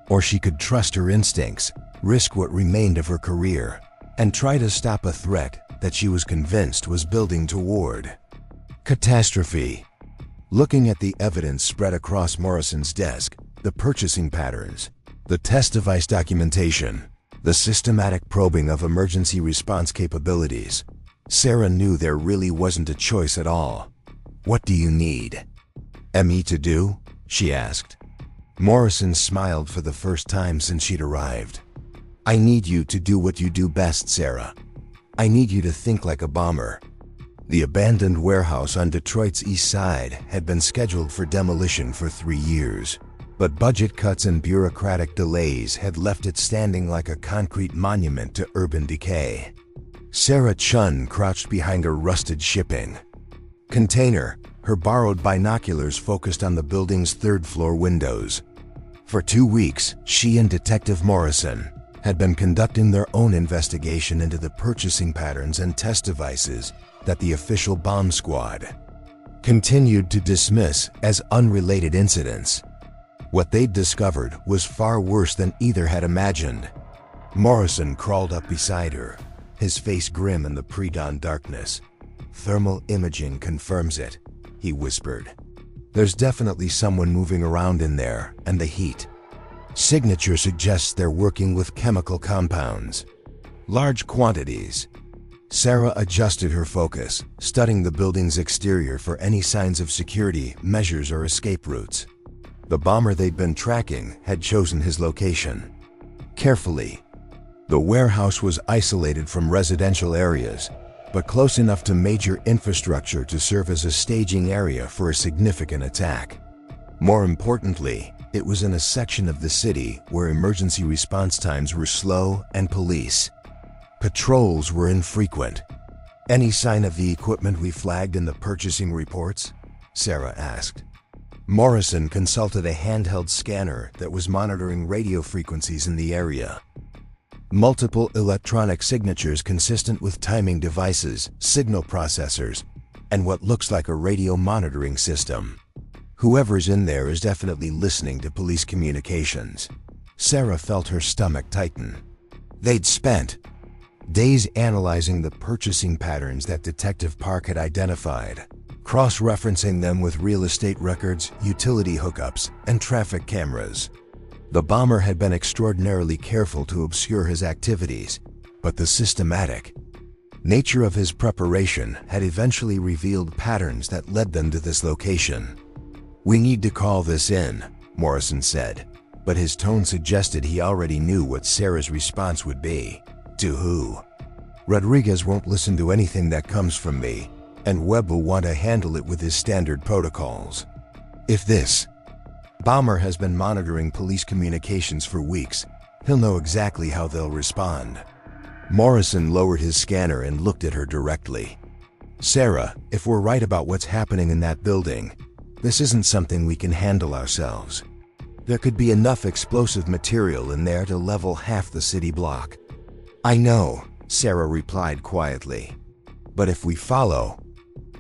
Or she could trust her instincts, risk what remained of her career, and try to stop a threat that she was convinced was building toward catastrophe. Looking at the evidence spread across Morrison's desk, the purchasing patterns, the test device documentation, the systematic probing of emergency response capabilities, Sarah knew there really wasn't a choice at all. "What do you need me to do?" she asked. Morrison smiled for the first time since she'd arrived. "I need you to do what you do best, Sarah. I need you to think like a bomber." The abandoned warehouse on Detroit's east side had been scheduled for demolition for 3 years, but budget cuts and bureaucratic delays had left it standing like a concrete monument to urban decay. Sarah Chun crouched behind a rusted shipping container, her borrowed binoculars focused on the building's third-floor windows. For 2 weeks, she and Detective Morrison had been conducting their own investigation into the purchasing patterns and test devices that the official bomb squad continued to dismiss as unrelated incidents. What they'd discovered was far worse than either had imagined. Morrison crawled up beside her, his face grim in the pre-dawn darkness. "Thermal imaging confirms it," he whispered. "There's definitely someone moving around in there, and the heat signature suggests they're working with chemical compounds. Large quantities." Sarah adjusted her focus, studying the building's exterior for any signs of security measures or escape routes. The bomber they'd been tracking had chosen his location carefully. The warehouse was isolated from residential areas, but close enough to major infrastructure to serve as a staging area for a significant attack. More importantly, it was in a section of the city where emergency response times were slow and police patrols were infrequent. "Any sign of the equipment we flagged in the purchasing reports?" Sarah asked. Morrison consulted a handheld scanner that was monitoring radio frequencies in the area. Multiple electronic signatures consistent with timing devices, signal processors, and what looks like a radio monitoring system. Whoever's in there is definitely listening to police communications. Sarah felt her stomach tighten. They'd spent days analyzing the purchasing patterns that Detective Park had identified, cross-referencing them with real estate records, utility hookups, and traffic cameras. The bomber had been extraordinarily careful to obscure his activities, but the systematic nature of his preparation had eventually revealed patterns that led them to this location. "We need to call this in," Morrison said, but his tone suggested he already knew what Sarah's response would be. "To who?" "Rodriguez won't listen to anything that comes from me, and Webb will want to handle it with his standard protocols. If this bomber has been monitoring police communications for weeks, he'll know exactly how they'll respond." Morrison lowered his scanner and looked at her directly. "Sarah, if we're right about what's happening in that building, this isn't something we can handle ourselves. There could be enough explosive material in there to level half the city block." "I know," Sarah replied quietly. "But if we follow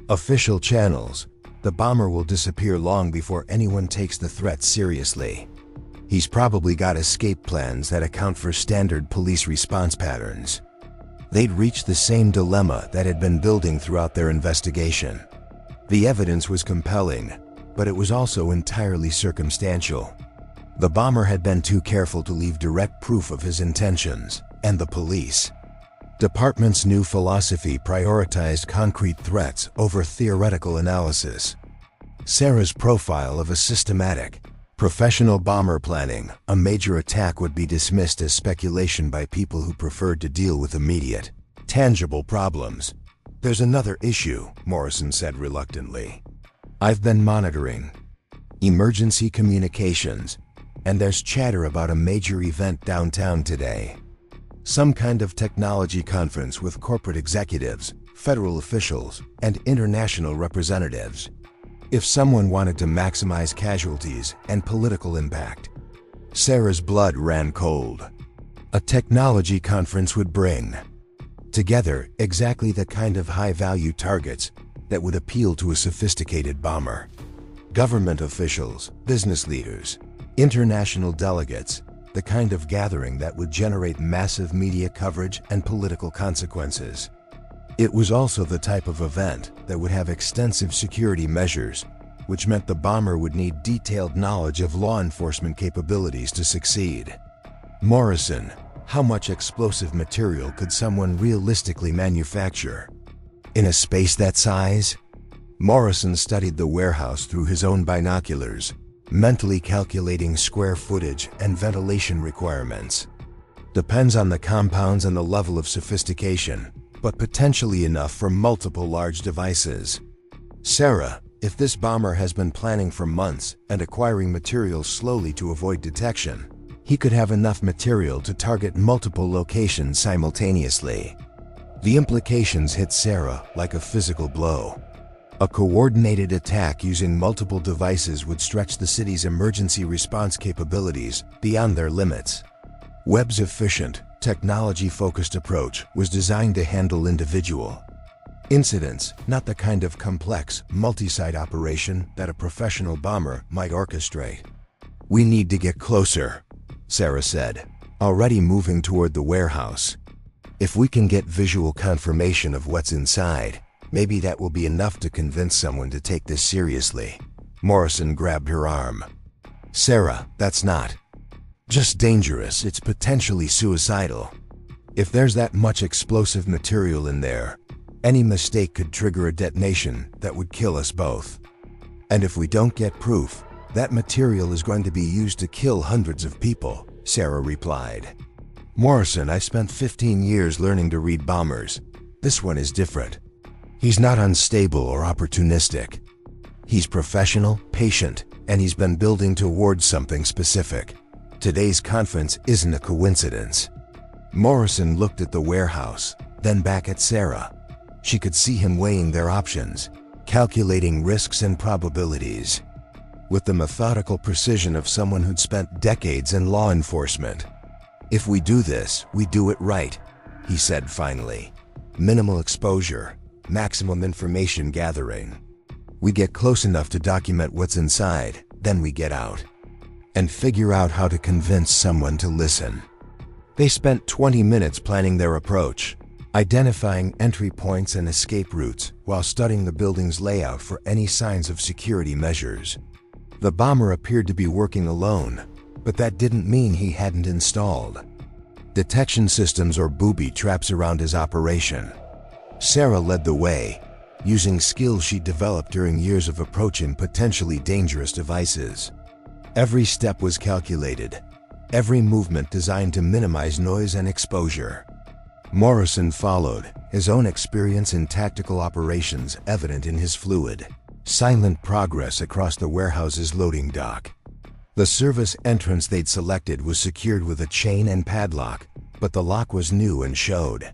official channels, the bomber will disappear long before anyone takes the threat seriously. He's probably got escape plans that account for standard police response patterns." They'd reached the same dilemma that had been building throughout their investigation. The evidence was compelling, but it was also entirely circumstantial. The bomber had been too careful to leave direct proof of his intentions, and the police department's new philosophy prioritized concrete threats over theoretical analysis. Sarah's profile of a systematic, professional bomber planning a major attack would be dismissed as speculation by people who preferred to deal with immediate, tangible problems. "There's another issue," Morrison said reluctantly. "I've been monitoring emergency communications, and there's chatter about a major event downtown today. Some kind of technology conference with corporate executives, federal officials, and international representatives. If someone wanted to maximize casualties and political impact." Sarah's blood ran cold. A technology conference would bring together exactly the kind of high-value targets that would appeal to a sophisticated bomber. Government officials, business leaders, international delegates, the kind of gathering that would generate massive media coverage and political consequences. It was also the type of event that would have extensive security measures, which meant the bomber would need detailed knowledge of law enforcement capabilities to succeed. "Morrison, how much explosive material could someone realistically manufacture in a space that size?" Morrison studied the warehouse through his own binoculars, mentally calculating square footage and ventilation requirements. "Depends on the compounds and the level of sophistication, but potentially enough for multiple large devices." "Sarah, if this bomber has been planning for months and acquiring materials slowly to avoid detection, he could have enough material to target multiple locations simultaneously." The implications hit Sarah like a physical blow. A coordinated attack using multiple devices would stretch the city's emergency response capabilities beyond their limits. Webb's efficient, technology-focused approach was designed to handle individual incidents, not the kind of complex, multi-site operation that a professional bomber might orchestrate. "We need to get closer," Sarah said, already moving toward the warehouse. "If we can get visual confirmation of what's inside, maybe that will be enough to convince someone to take this seriously." Morrison grabbed her arm. "Sarah, that's not just dangerous, it's potentially suicidal. If there's that much explosive material in there, any mistake could trigger a detonation that would kill us both. And if we don't get proof, that material is going to be used to kill hundreds of people," Sarah replied. "Morrison, I spent 15 years learning to read bombers. This one is different. He's not unstable or opportunistic. He's professional, patient, and he's been building towards something specific. Today's conference isn't a coincidence." Morrison looked at the warehouse, then back at Sarah. She could see him weighing their options, calculating risks and probabilities, with the methodical precision of someone who'd spent decades in law enforcement. "If we do this, we do it right," he said finally. "Minimal exposure, maximum information gathering. We get close enough to document what's inside, then we get out. And figure out how to convince someone to listen." They spent 20 minutes planning their approach, identifying entry points and escape routes while studying the building's layout for any signs of security measures. The bomber appeared to be working alone, but that didn't mean he hadn't installed detection systems or booby traps around his operation. Sarah led the way, using skills she developed during years of approaching potentially dangerous devices. Every step was calculated, every movement designed to minimize noise and exposure. Morrison followed, his own experience in tactical operations evident in his fluid, silent progress across the warehouse's loading dock. The service entrance they'd selected was secured with a chain and padlock, but the lock was new and showed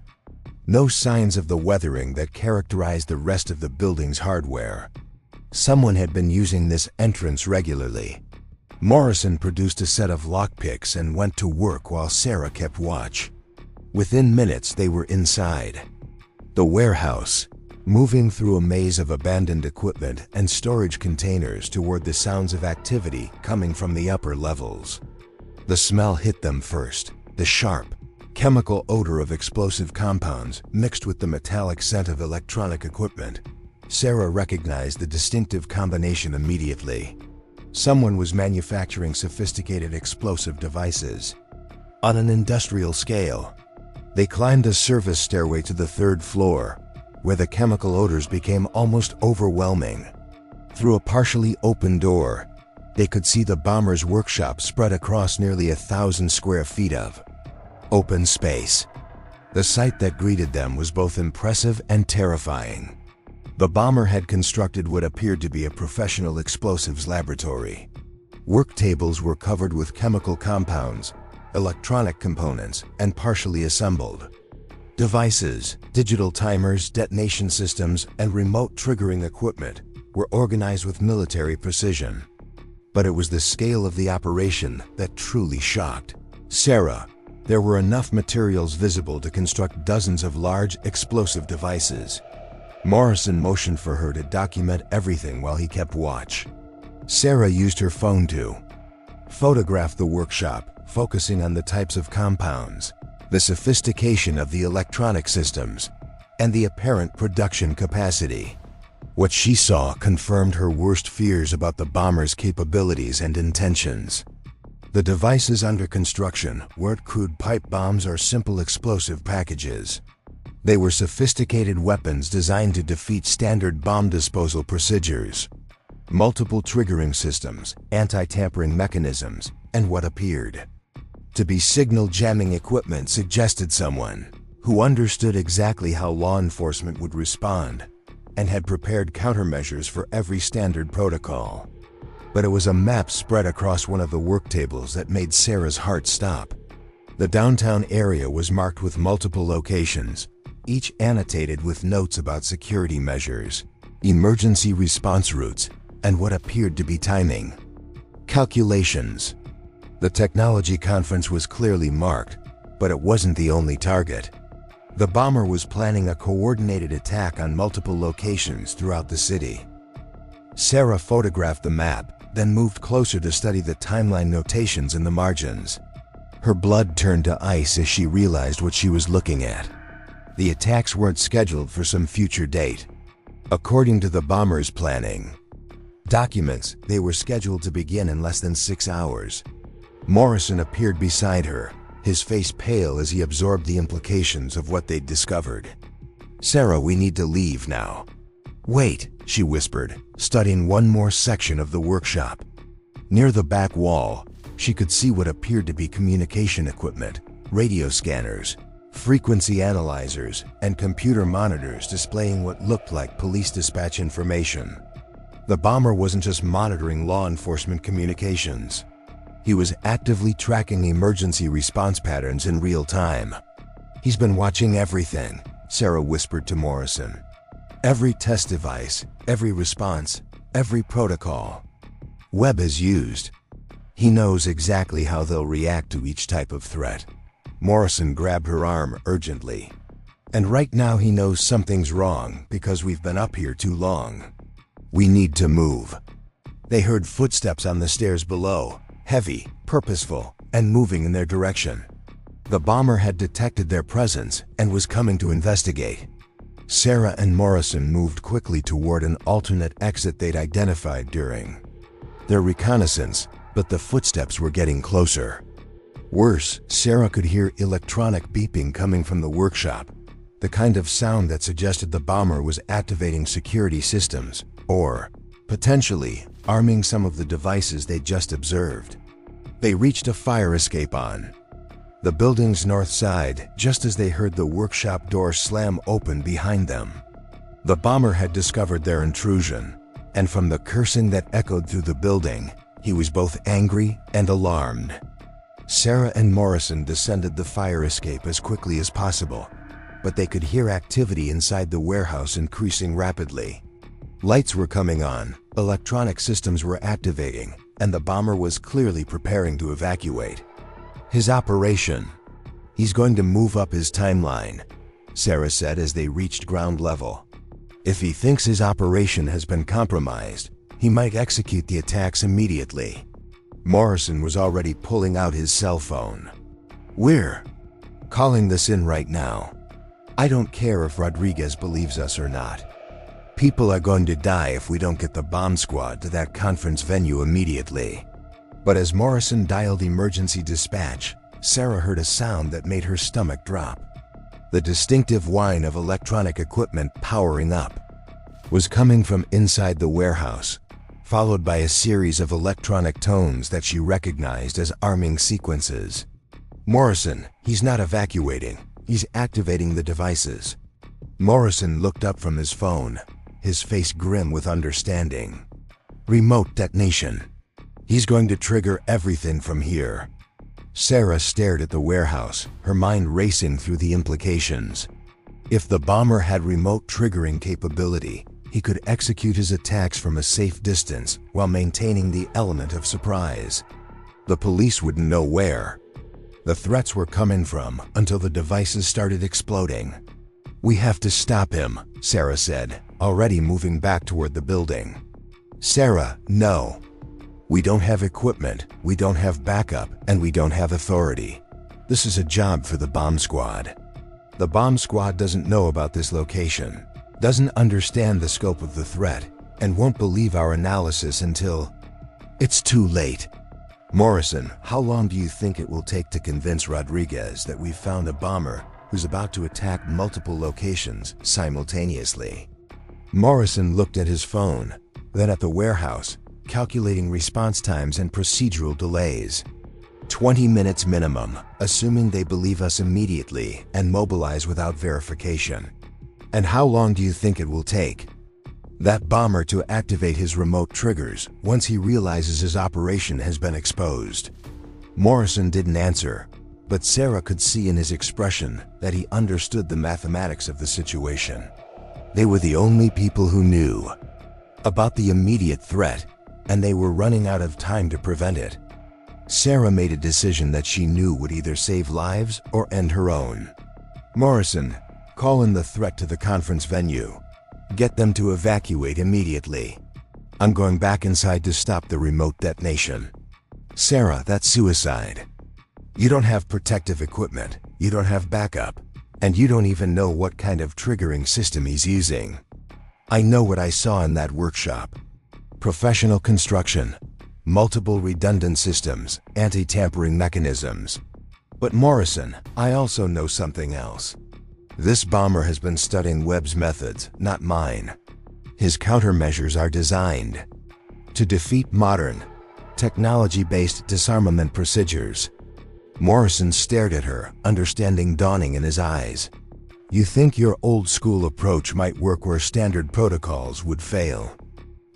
no signs of the weathering that characterized the rest of the building's hardware. Someone had been using this entrance regularly. Morrison produced a set of lockpicks and went to work while Sarah kept watch. Within minutes, they were inside the warehouse, moving through a maze of abandoned equipment and storage containers toward the sounds of activity coming from the upper levels. The smell hit them first, the sharp, chemical odor of explosive compounds mixed with the metallic scent of electronic equipment. Sarah recognized the distinctive combination immediately. Someone was manufacturing sophisticated explosive devices on an industrial scale. They climbed a service stairway to the third floor, where the chemical odors became almost overwhelming. Through a partially open door, they could see the bomber's workshop spread across nearly 1,000 square feet of open space. The sight that greeted them was both impressive and terrifying. The bomber had constructed what appeared to be a professional explosives laboratory. Work tables were covered with chemical compounds, electronic components, and partially assembled devices, digital timers, detonation systems, and remote triggering equipment were organized with military precision. But it was the scale of the operation that truly shocked Sarah. There were enough materials visible to construct dozens of large explosive devices. Morrison motioned for her to document everything while he kept watch. Sarah used her phone to photograph the workshop, focusing on the types of compounds, the sophistication of the electronic systems, and the apparent production capacity. What she saw confirmed her worst fears about the bomber's capabilities and intentions. The devices under construction weren't crude pipe bombs or simple explosive packages. They were sophisticated weapons designed to defeat standard bomb disposal procedures. Multiple triggering systems, anti-tampering mechanisms, and what appeared to be signal jamming equipment suggested someone who understood exactly how law enforcement would respond and had prepared countermeasures for every standard protocol. But it was a map spread across one of the work tables that made Sarah's heart stop. The downtown area was marked with multiple locations, each annotated with notes about security measures, emergency response routes, and what appeared to be timing calculations. The technology conference was clearly marked, but it wasn't the only target. The bomber was planning a coordinated attack on multiple locations throughout the city. Sarah photographed the map, then moved closer to study the timeline notations in the margins. Her blood turned to ice as she realized what she was looking at. The attacks weren't scheduled for some future date. According to the bomber's planning documents, they were scheduled to begin in less than 6 hours. Morrison appeared beside her, his face pale as he absorbed the implications of what they'd discovered. "Sarah, we need to leave now." "Wait," she whispered, studying one more section of the workshop. Near the back wall, she could see what appeared to be communication equipment, radio scanners, frequency analyzers, and computer monitors displaying what looked like police dispatch information. The bomber wasn't just monitoring law enforcement communications. He was actively tracking emergency response patterns in real time. "He's been watching everything," Sarah whispered to Morrison. "Every test device, every response, every protocol Webb has used. He knows exactly how they'll react to each type of threat." Morrison grabbed her arm urgently. "And right now he knows something's wrong because we've been up here too long. We need to move." They heard footsteps on the stairs below, heavy, purposeful, and moving in their direction. The bomber had detected their presence and was coming to investigate. Sarah and Morrison moved quickly toward an alternate exit they'd identified during their reconnaissance, but the footsteps were getting closer. Worse, Sarah could hear electronic beeping coming from the workshop, the kind of sound that suggested the bomber was activating security systems, or, potentially, arming some of the devices they'd just observed. They reached a fire escape on the building's north side just as they heard the workshop door slam open behind them. The bomber had discovered their intrusion, and from the cursing that echoed through the building, he was both angry and alarmed. Sarah and Morrison descended the fire escape as quickly as possible, but they could hear activity inside the warehouse increasing rapidly. Lights were coming on, electronic systems were activating, and the bomber was clearly preparing to evacuate. "His operation. He's going to move up his timeline," Sarah said as they reached ground level. "If he thinks his operation has been compromised, he might execute the attacks immediately." Morrison was already pulling out his cell phone. "We're calling this in right now. I don't care if Rodriguez believes us or not. People are going to die if we don't get the bomb squad to that conference venue immediately." But as Morrison dialed emergency dispatch, Sarah heard a sound that made her stomach drop. The distinctive whine of electronic equipment powering up was coming from inside the warehouse, followed by a series of electronic tones that she recognized as arming sequences. "Morrison, he's not evacuating. He's activating the devices." Morrison looked up from his phone, his face grim with understanding. "Remote detonation. He's going to trigger everything from here." Sarah stared at the warehouse, her mind racing through the implications. If the bomber had remote triggering capability, he could execute his attacks from a safe distance while maintaining the element of surprise. The police wouldn't know where the threats were coming from until the devices started exploding. "We have to stop him," Sarah said, already moving back toward the building. "Sarah, no. We don't have equipment, we don't have backup, and we don't have authority. This is a job for the bomb squad. The bomb squad doesn't know about this location, doesn't understand the scope of the threat, and won't believe our analysis until it's too late." "Morrison, how long do you think it will take to convince Rodriguez that we've found a bomber who's about to attack multiple locations simultaneously?" Morrison looked at his phone, then at the warehouse, calculating response times and procedural delays. 20 minutes minimum, assuming they believe us immediately and mobilize without verification. "And how long do you think it will take that bomber to activate his remote triggers once he realizes his operation has been exposed?" Morrison didn't answer, but Sarah could see in his expression that he understood the mathematics of the situation. They were the only people who knew about the immediate threat, and they were running out of time to prevent it. Sarah made a decision that she knew would either save lives or end her own. "Morrison, call in the threat to the conference venue. Get them to evacuate immediately. I'm going back inside to stop the remote detonation." "Sarah, that's suicide. You don't have protective equipment, you don't have backup, and you don't even know what kind of triggering system he's using. I know what I saw in that workshop. Professional construction, multiple redundant systems, anti-tampering mechanisms. But Morrison, I also know something else. This bomber has been studying Webb's methods, not mine. His countermeasures are designed to defeat modern, technology-based disarmament procedures." Morrison stared at her, understanding dawning in his eyes. "You think your old-school approach might work where standard protocols would fail.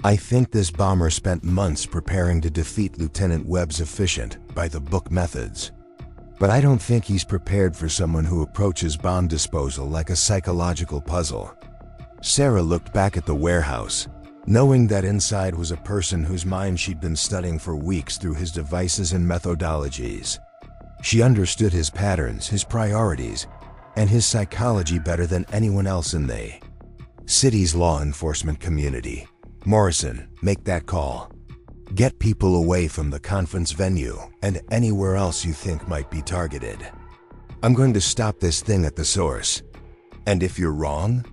I think this bomber spent months preparing to defeat Lieutenant Webb's efficient, by-the-book methods. But I don't think he's prepared for someone who approaches bomb disposal like a psychological puzzle." Sarah looked back at the warehouse, knowing that inside was a person whose mind she'd been studying for weeks through his devices and methodologies. She understood his patterns, his priorities, and his psychology better than anyone else in the city's law enforcement community. Morrison, make that call. Get people away from the conference venue and anywhere else you think might be targeted. I'm going to stop this thing at the source. And if you're wrong,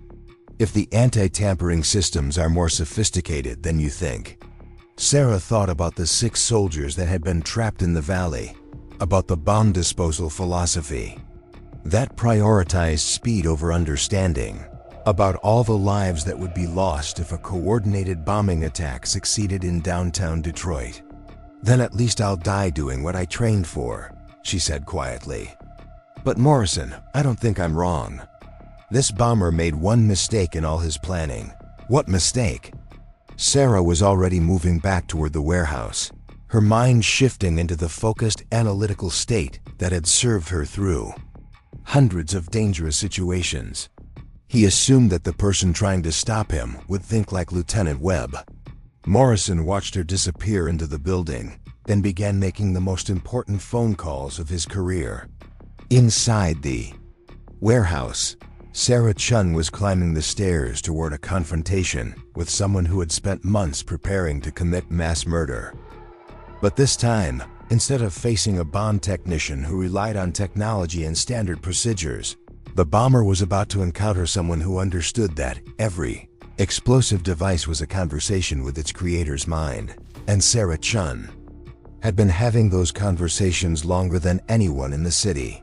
if the anti-tampering systems are more sophisticated than you think. Sarah thought about the 6 soldiers that had been trapped in the valley, about the bomb disposal philosophy that prioritized speed over understanding, about all the lives that would be lost if a coordinated bombing attack succeeded in downtown Detroit. Then at least I'll die doing what I trained for, she said quietly. But Morrison, I don't think I'm wrong. This bomber made one mistake in all his planning. What mistake? Sarah was already moving back toward the warehouse, her mind shifting into the focused, analytical state that had served her through hundreds of dangerous situations. He assumed that the person trying to stop him would think like Lieutenant Webb. Morrison watched her disappear into the building, then began making the most important phone calls of his career. Inside the warehouse, Sarah Chun was climbing the stairs toward a confrontation with someone who had spent months preparing to commit mass murder. But this time, instead of facing a bomb technician who relied on technology and standard procedures, the bomber was about to encounter someone who understood that every explosive device was a conversation with its creator's mind, and Sarah Chun had been having those conversations longer than anyone in the city.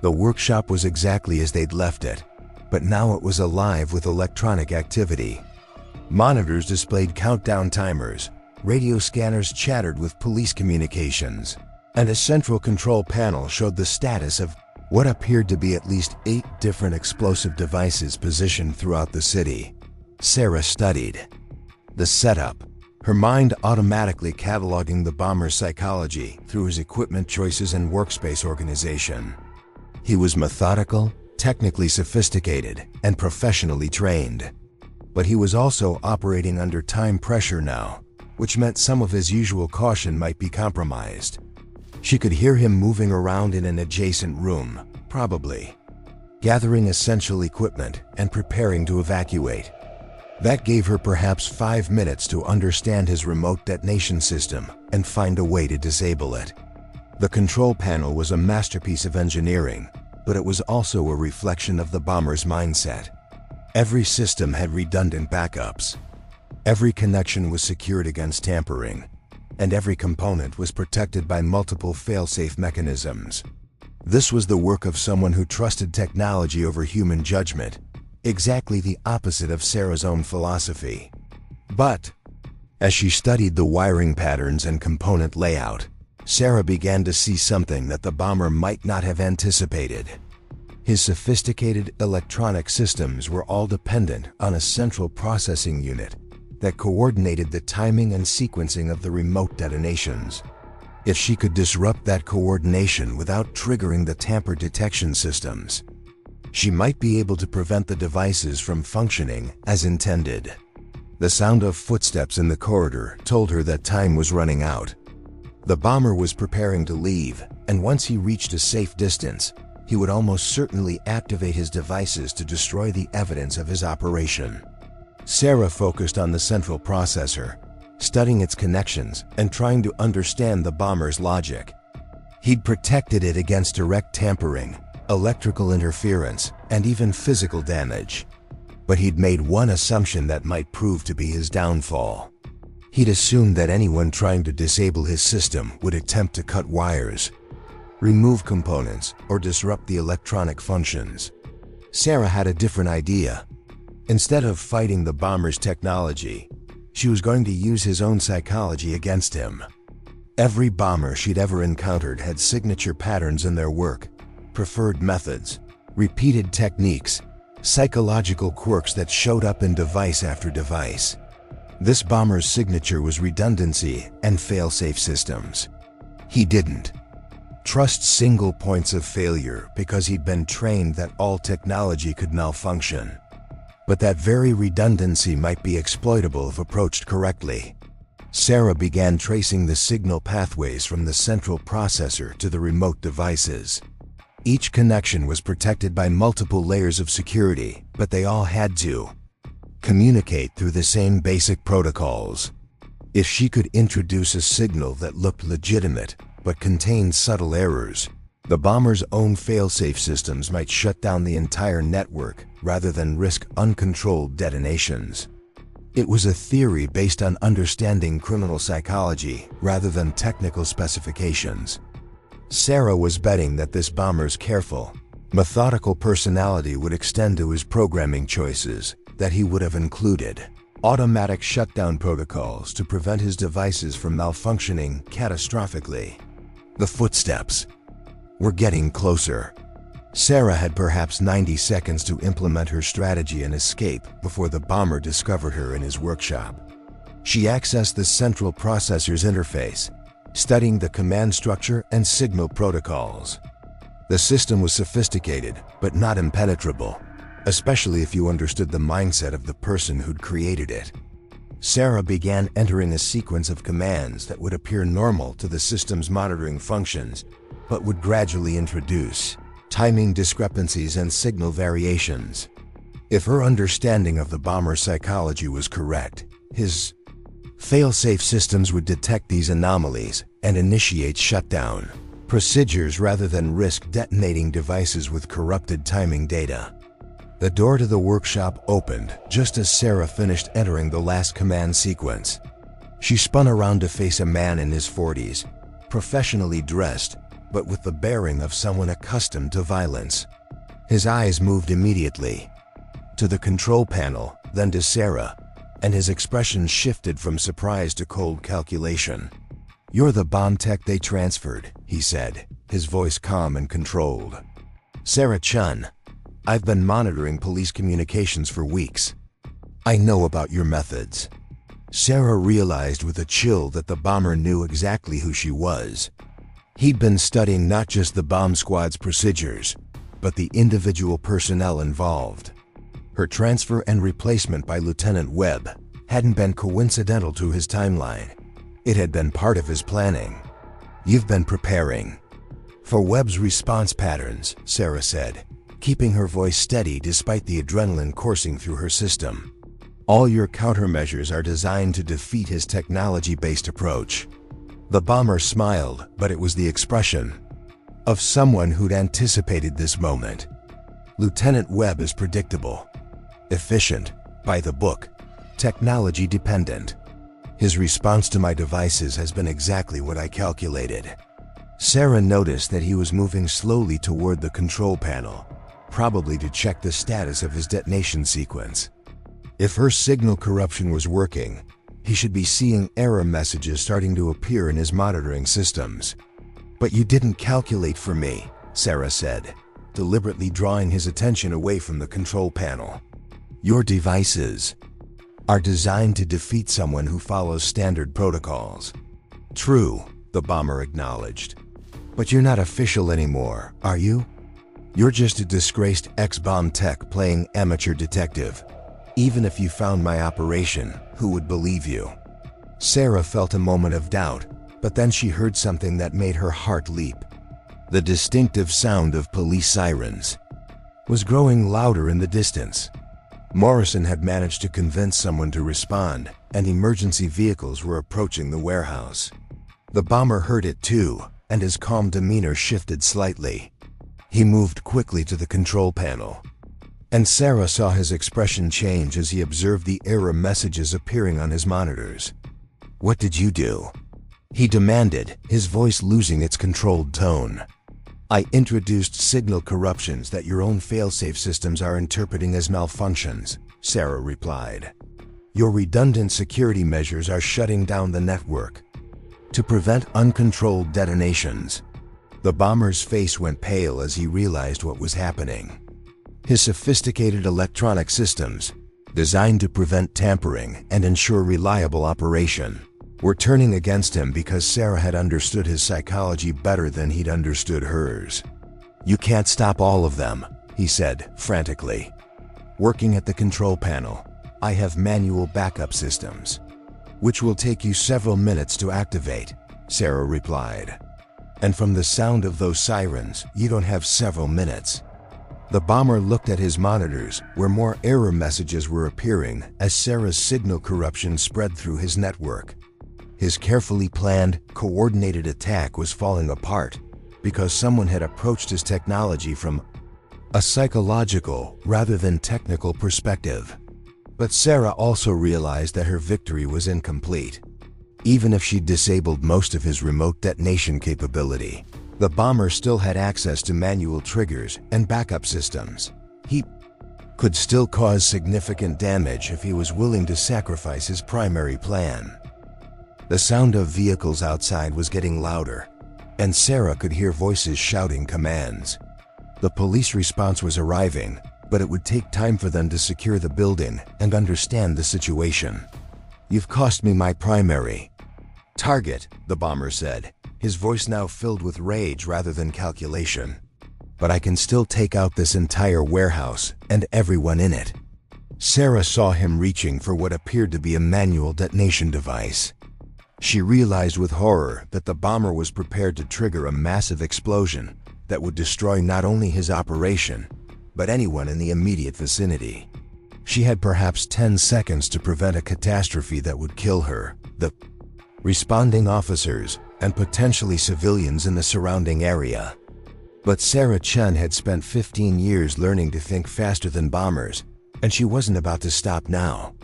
The workshop was exactly as they'd left it, but now it was alive with electronic activity. Monitors displayed countdown timers, radio scanners chattered with police communications, and a central control panel showed the status of what appeared to be at least 8 different explosive devices positioned throughout the city. Sarah studied the setup, her mind automatically cataloging the bomber's psychology through his equipment choices and workspace organization. He was methodical, technically sophisticated, and professionally trained. But he was also operating under time pressure now, which meant some of his usual caution might be compromised. She could hear him moving around in an adjacent room, probably gathering essential equipment and preparing to evacuate. That gave her perhaps 5 minutes to understand his remote detonation system and find a way to disable it. The control panel was a masterpiece of engineering, but it was also a reflection of the bomber's mindset. Every system had redundant backups. Every connection was secured against tampering, and every component was protected by multiple fail-safe mechanisms. This was the work of someone who trusted technology over human judgment, exactly the opposite of Sarah's own philosophy. But as she studied the wiring patterns and component layout, Sarah began to see something that the bomber might not have anticipated. His sophisticated electronic systems were all dependent on a central processing unit that coordinated the timing and sequencing of the remote detonations. If she could disrupt that coordination without triggering the tamper detection systems, she might be able to prevent the devices from functioning as intended. The sound of footsteps in the corridor told her that time was running out. The bomber was preparing to leave, and once he reached a safe distance, he would almost certainly activate his devices to destroy the evidence of his operation. Sarah focused on the central processor, studying its connections and trying to understand the bomber's logic. He'd protected it against direct tampering, electrical interference, and even physical damage. But he'd made one assumption that might prove to be his downfall. He'd assumed that anyone trying to disable his system would attempt to cut wires, remove components, or disrupt the electronic functions. Sarah had a different idea. Instead of fighting the bomber's technology, she was going to use his own psychology against him. Every bomber she'd ever encountered had signature patterns in their work, preferred methods, repeated techniques, psychological quirks that showed up in device after device. This bomber's signature was redundancy and fail-safe systems. He didn't trust single points of failure because he'd been trained that all technology could malfunction. But that very redundancy might be exploitable if approached correctly. Sarah began tracing the signal pathways from the central processor to the remote devices. Each connection was protected by multiple layers of security, but they all had to communicate through the same basic protocols. If she could introduce a signal that looked legitimate but contained subtle errors, the bomber's own failsafe systems might shut down the entire network rather than risk uncontrolled detonations. It was a theory based on understanding criminal psychology rather than technical specifications. Sarah was betting that this bomber's careful, methodical personality would extend to his programming choices, that he would have included automatic shutdown protocols to prevent his devices from malfunctioning catastrophically. The footsteps were getting closer. Sarah had perhaps 90 seconds to implement her strategy and escape before the bomber discovered her in his workshop. She accessed the central processor's interface, studying the command structure and signal protocols. The system was sophisticated, but not impenetrable, especially if you understood the mindset of the person who'd created it. Sarah began entering a sequence of commands that would appear normal to the system's monitoring functions, but would gradually introduce timing discrepancies and signal variations. If her understanding of the bomber's psychology was correct, his fail-safe systems would detect these anomalies and initiate shutdown procedures rather than risk detonating devices with corrupted timing data. The door to the workshop opened just as Sarah finished entering the last command sequence. She spun around to face a man in his 40s, professionally dressed, but with the bearing of someone accustomed to violence. His eyes moved immediately to the control panel, then to Sarah, and his expression shifted from surprise to cold calculation. "You're the bomb tech they transferred," he said, his voice calm and controlled. "Sarah Chun, I've been monitoring police communications for weeks. I know about your methods." Sarah realized with a chill that the bomber knew exactly who she was. He'd been studying not just the bomb squad's procedures, but the individual personnel involved. Her transfer and replacement by Lieutenant Webb hadn't been coincidental to his timeline. It had been part of his planning. "You've been preparing for Webb's response patterns," Sarah said, keeping her voice steady despite the adrenaline coursing through her system. "All your countermeasures are designed to defeat his technology-based approach." The bomber smiled, but it was the expression of someone who'd anticipated this moment. "Lieutenant Webb is predictable, efficient, by the book, technology dependent. His response to my devices has been exactly what I calculated." Sarah noticed that he was moving slowly toward the control panel, probably to check the status of his detonation sequence. If her signal corruption was working, he should be seeing error messages starting to appear in his monitoring systems. "But you didn't calculate for me," Sarah said, deliberately drawing his attention away from the control panel. "Your devices are designed to defeat someone who follows standard protocols." "True," the bomber acknowledged. "But you're not official anymore, are you? You're just a disgraced ex-bomb tech playing amateur detective. Even if you found my operation, who would believe you?" Sarah felt a moment of doubt, but then she heard something that made her heart leap. The distinctive sound of police sirens was growing louder in the distance. Morrison had managed to convince someone to respond, and emergency vehicles were approaching the warehouse. The bomber heard it too, and his calm demeanor shifted slightly. He moved quickly to the control panel, and Sarah saw his expression change as he observed the error messages appearing on his monitors. "What did you do?" he demanded, his voice losing its controlled tone. "I introduced signal corruptions that your own failsafe systems are interpreting as malfunctions," Sarah replied. "Your redundant security measures are shutting down the network to prevent uncontrolled detonations." The bomber's face went pale as he realized what was happening. His sophisticated electronic systems, designed to prevent tampering and ensure reliable operation, were turning against him because Sarah had understood his psychology better than he'd understood hers. "You can't stop all of them," he said frantically. "Working at the control panel, I have manual backup systems. which will take you several minutes to activate, Sarah replied. And from the sound of those sirens, you don't have several minutes. The bomber looked at his monitors, where more error messages were appearing as Sarah's signal corruption spread through his network. His carefully planned, coordinated attack was falling apart because someone had approached his technology from a psychological rather than technical perspective. But Sarah also realized that her victory was incomplete. Even if she'd disabled most of his remote detonation capability, the bomber still had access to manual triggers and backup systems. He could still cause significant damage if he was willing to sacrifice his primary plan. The sound of vehicles outside was getting louder, and Sarah could hear voices shouting commands. The police response was arriving, but it would take time for them to secure the building and understand the situation. "You've cost me my primary target," the bomber said, his voice now filled with rage rather than calculation. "But I can still take out this entire warehouse and everyone in it." Sarah saw him reaching for what appeared to be a manual detonation device. She realized with horror that the bomber was prepared to trigger a massive explosion that would destroy not only his operation, but anyone in the immediate vicinity. She had perhaps 10 seconds to prevent a catastrophe that would kill her, the responding officers, and potentially civilians in the surrounding area. But Sarah Chen had spent 15 years learning to think faster than bombers, and she wasn't about to stop now.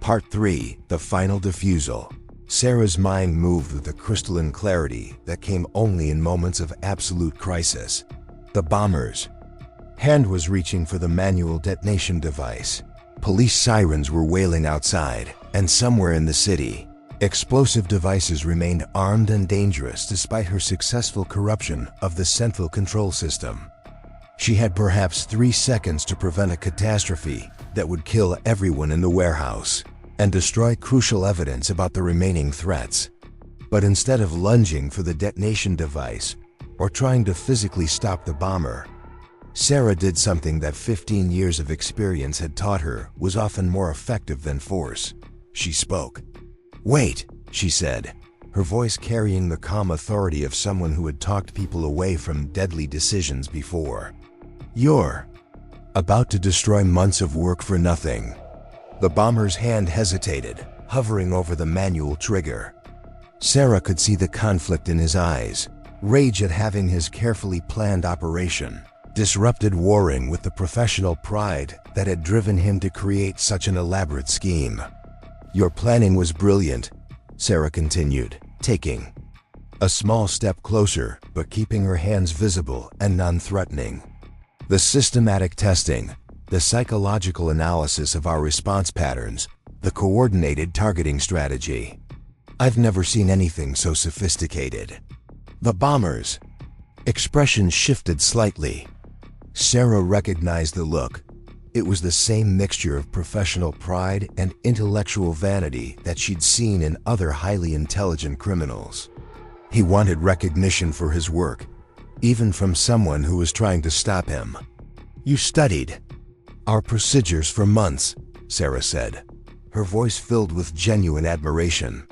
Part 3, the final defusal. Sarah's mind moved with a crystalline clarity that came only in moments of absolute crisis. The bomber's hand was reaching for the manual detonation device. Police sirens were wailing outside, and somewhere in the city, explosive devices remained armed and dangerous despite her successful corruption of the central control system. She had perhaps 3 seconds to prevent a catastrophe that would kill everyone in the warehouse and destroy crucial evidence about the remaining threats. But instead of lunging for the detonation device or trying to physically stop the bomber, Sarah did something that 15 years of experience had taught her was often more effective than force. She spoke. "Wait," she said, her voice carrying the calm authority of someone who had talked people away from deadly decisions before. "You're about to destroy months of work for nothing." The bomber's hand hesitated, hovering over the manual trigger. Sarah could see the conflict in his eyes, rage at having his carefully planned operation disrupted, warring with the professional pride that had driven him to create such an elaborate scheme. "Your planning was brilliant," Sarah continued, taking a small step closer, but keeping her hands visible and non-threatening. "The systematic testing, the psychological analysis of our response patterns, the coordinated targeting strategy. I've never seen anything so sophisticated." The bomber's expression shifted slightly. Sarah recognized the look. It was the same mixture of professional pride and intellectual vanity that she'd seen in other highly intelligent criminals. He wanted recognition for his work, even from someone who was trying to stop him. "You studied our procedures for months," Sarah said, her voice filled with genuine admiration.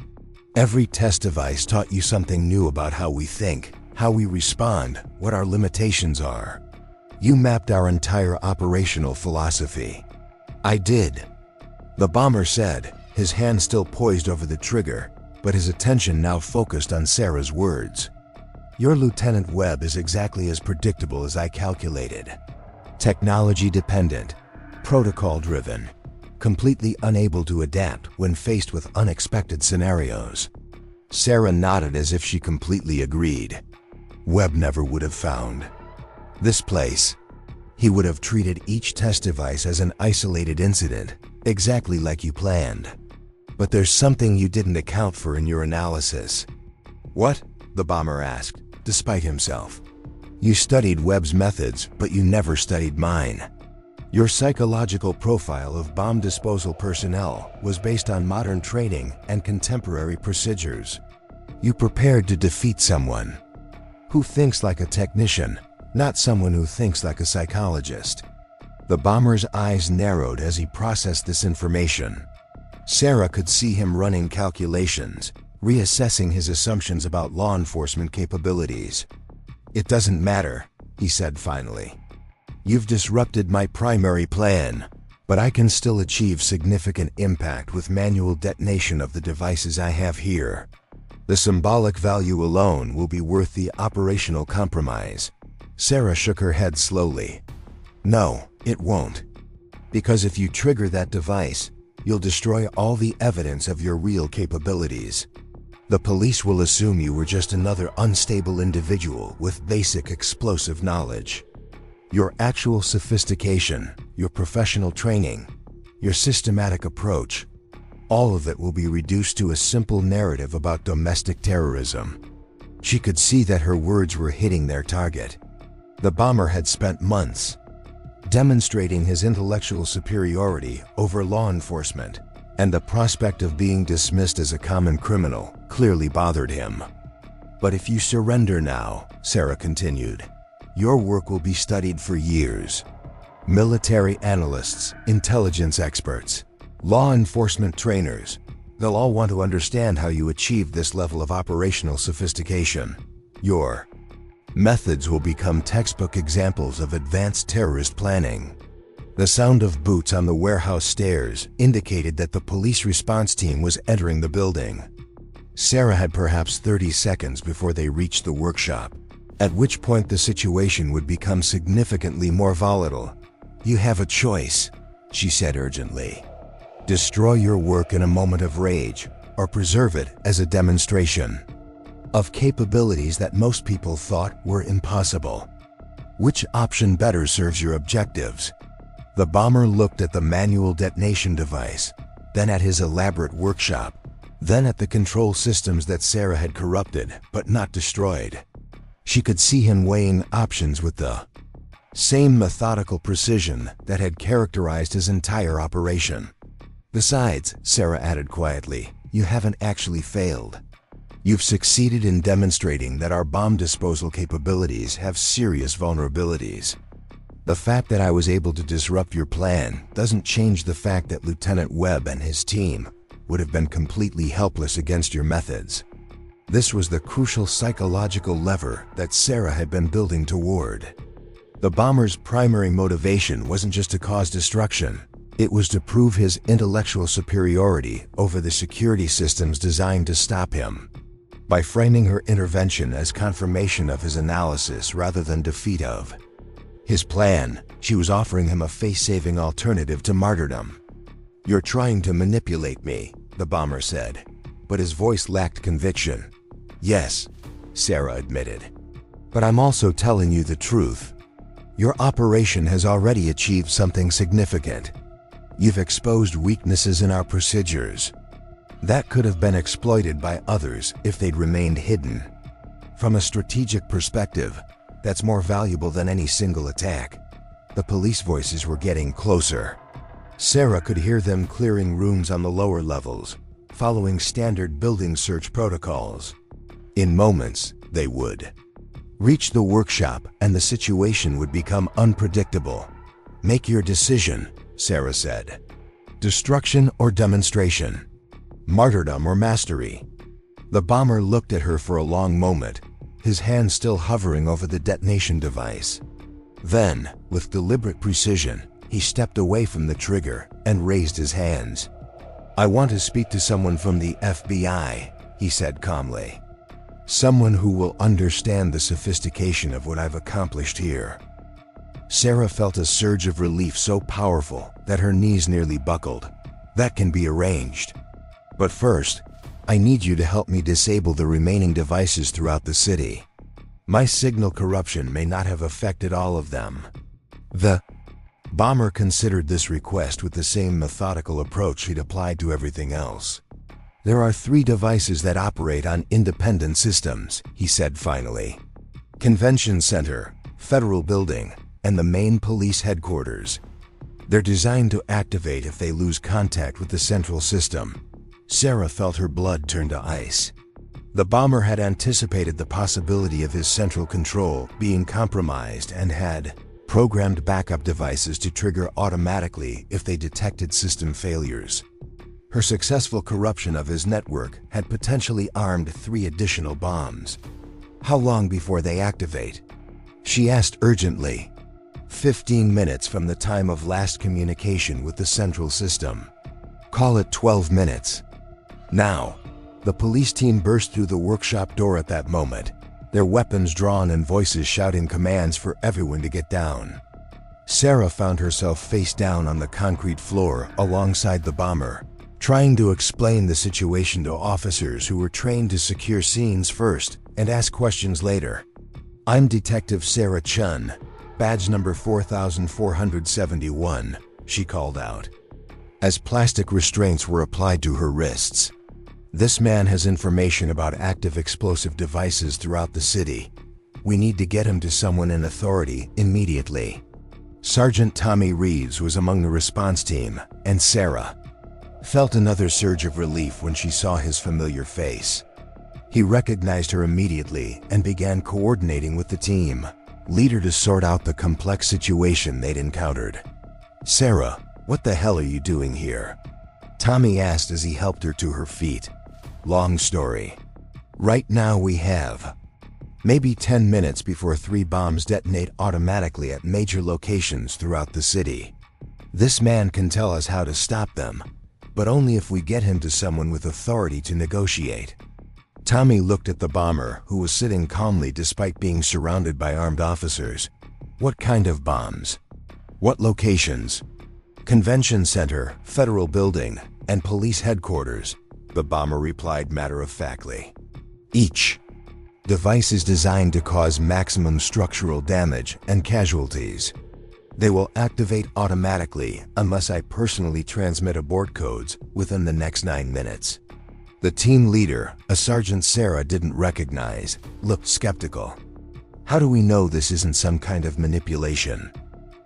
"Every test device taught you something new about how we think, how we respond, what our limitations are. You mapped our entire operational philosophy." "I did," the bomber said, his hand still poised over the trigger, but his attention now focused on Sarah's words. "Your Lieutenant Webb is exactly as predictable as I calculated. Technology-dependent, protocol-driven, completely unable to adapt when faced with unexpected scenarios." Sarah nodded as if she completely agreed. "Webb never would have found this place. He would have treated each test device as an isolated incident, exactly like you planned. But there's something you didn't account for in your analysis." "What?" the bomber asked, despite himself. "You studied Webb's methods, but you never studied mine. Your psychological profile of bomb disposal personnel was based on modern training and contemporary procedures. You prepared to defeat someone who thinks like a technician, not someone who thinks like a psychologist." The bomber's eyes narrowed as he processed this information. Sarah could see him running calculations, reassessing his assumptions about law enforcement capabilities. "It doesn't matter," he said finally. "You've disrupted my primary plan, but I can still achieve significant impact with manual detonation of the devices I have here. The symbolic value alone will be worth the operational compromise." Sarah shook her head slowly. "No, it won't. Because if you trigger that device, you'll destroy all the evidence of your real capabilities. The police will assume you were just another unstable individual with basic explosive knowledge. Your actual sophistication, your professional training, your systematic approach, all of it will be reduced to a simple narrative about domestic terrorism." She could see that her words were hitting their target. The bomber had spent months demonstrating his intellectual superiority over law enforcement, and the prospect of being dismissed as a common criminal clearly bothered him. "But if you surrender now," Sarah continued, "your work will be studied for years. Military analysts, intelligence experts, law enforcement trainers, they'll all want to understand how you achieved this level of operational sophistication. Your methods will become textbook examples of advanced terrorist planning." The sound of boots on the warehouse stairs indicated that the police response team was entering the building. Sarah had perhaps 30 seconds before they reached the workshop, at which point the situation would become significantly more volatile. "You have a choice," she said urgently. "Destroy your work in a moment of rage, or preserve it as a demonstration of capabilities that most people thought were impossible. Which option better serves your objectives?" The bomber looked at the manual detonation device, then at his elaborate workshop, then at the control systems that Sarah had corrupted but not destroyed. She could see him weighing options with the same methodical precision that had characterized his entire operation. "Besides," Sarah added quietly, "you haven't actually failed. You've succeeded in demonstrating that our bomb disposal capabilities have serious vulnerabilities. The fact that I was able to disrupt your plan doesn't change the fact that Lieutenant Webb and his team would have been completely helpless against your methods." This was the crucial psychological lever that Sarah had been building toward. The bomber's primary motivation wasn't just to cause destruction. It was to prove his intellectual superiority over the security systems designed to stop him. By framing her intervention as confirmation of his analysis rather than defeat of his plan, she was offering him a face-saving alternative to martyrdom. "You're trying to manipulate me," the bomber said, but his voice lacked conviction. "Yes," Sarah admitted, "but I'm also telling you the truth. Your operation has already achieved something significant. You've exposed weaknesses in our procedures that could have been exploited by others if they'd remained hidden. From a strategic perspective, that's more valuable than any single attack." The police voices were getting closer. Sarah could hear them clearing rooms on the lower levels, following standard building search protocols. In moments, they would reach the workshop and the situation would become unpredictable. "Make your decision," Sarah said. "Destruction or demonstration? Martyrdom or mastery?" The bomber looked at her for a long moment, his hand still hovering over the detonation device. Then, with deliberate precision, he stepped away from the trigger and raised his hands. "I want to speak to someone from the FBI," he said calmly. "Someone who will understand the sophistication of what I've accomplished here." Sarah felt a surge of relief so powerful that her knees nearly buckled. "That can be arranged. But first, I need you to help me disable the remaining devices throughout the city. My signal corruption may not have affected all of them." The bomber considered this request with the same methodical approach he'd applied to everything else. "There are 3 devices that operate on independent systems," he said finally. "Convention Center, Federal Building, and the main police headquarters. They're designed to activate if they lose contact with the central system." Sarah felt her blood turn to ice. The bomber had anticipated the possibility of his central control being compromised and had programmed backup devices to trigger automatically if they detected system failures. Her successful corruption of his network had potentially armed 3 additional bombs. How long before they activate? She asked urgently. 15 minutes from the time of last communication with the central system. Call it 12 minutes. Now. The police team burst through the workshop door at that moment, their weapons drawn and voices shouting commands for everyone to get down. Sarah found herself face down on the concrete floor alongside the bomber, trying to explain the situation to officers who were trained to secure scenes first and ask questions later. "I'm Detective Sarah Chun, badge number 4471, she called out, as plastic restraints were applied to her wrists. "This man has information about active explosive devices throughout the city. We need to get him to someone in authority immediately." Sergeant Tommy Reeves was among the response team, and Sarah felt another surge of relief when she saw his familiar face. He recognized her immediately and began coordinating with the team leader to sort out the complex situation they'd encountered. "Sarah, what the hell are you doing here?" Tommy asked as he helped her to her feet. "Long story. Right now we have maybe 10 minutes before 3 bombs detonate automatically at major locations throughout the city. This man can tell us how to stop them, but only if we get him to someone with authority to negotiate." Tommy looked at the bomber, who was sitting calmly despite being surrounded by armed officers. "What kind of bombs? What locations?" "Convention center, federal building, and police headquarters," the bomber replied matter-of-factly. "Each device is designed to cause maximum structural damage and casualties. They will activate automatically unless I personally transmit abort codes within the next 9 minutes." The team leader, a Sergeant Sarah didn't recognize, looked skeptical. "How do we know this isn't some kind of manipulation?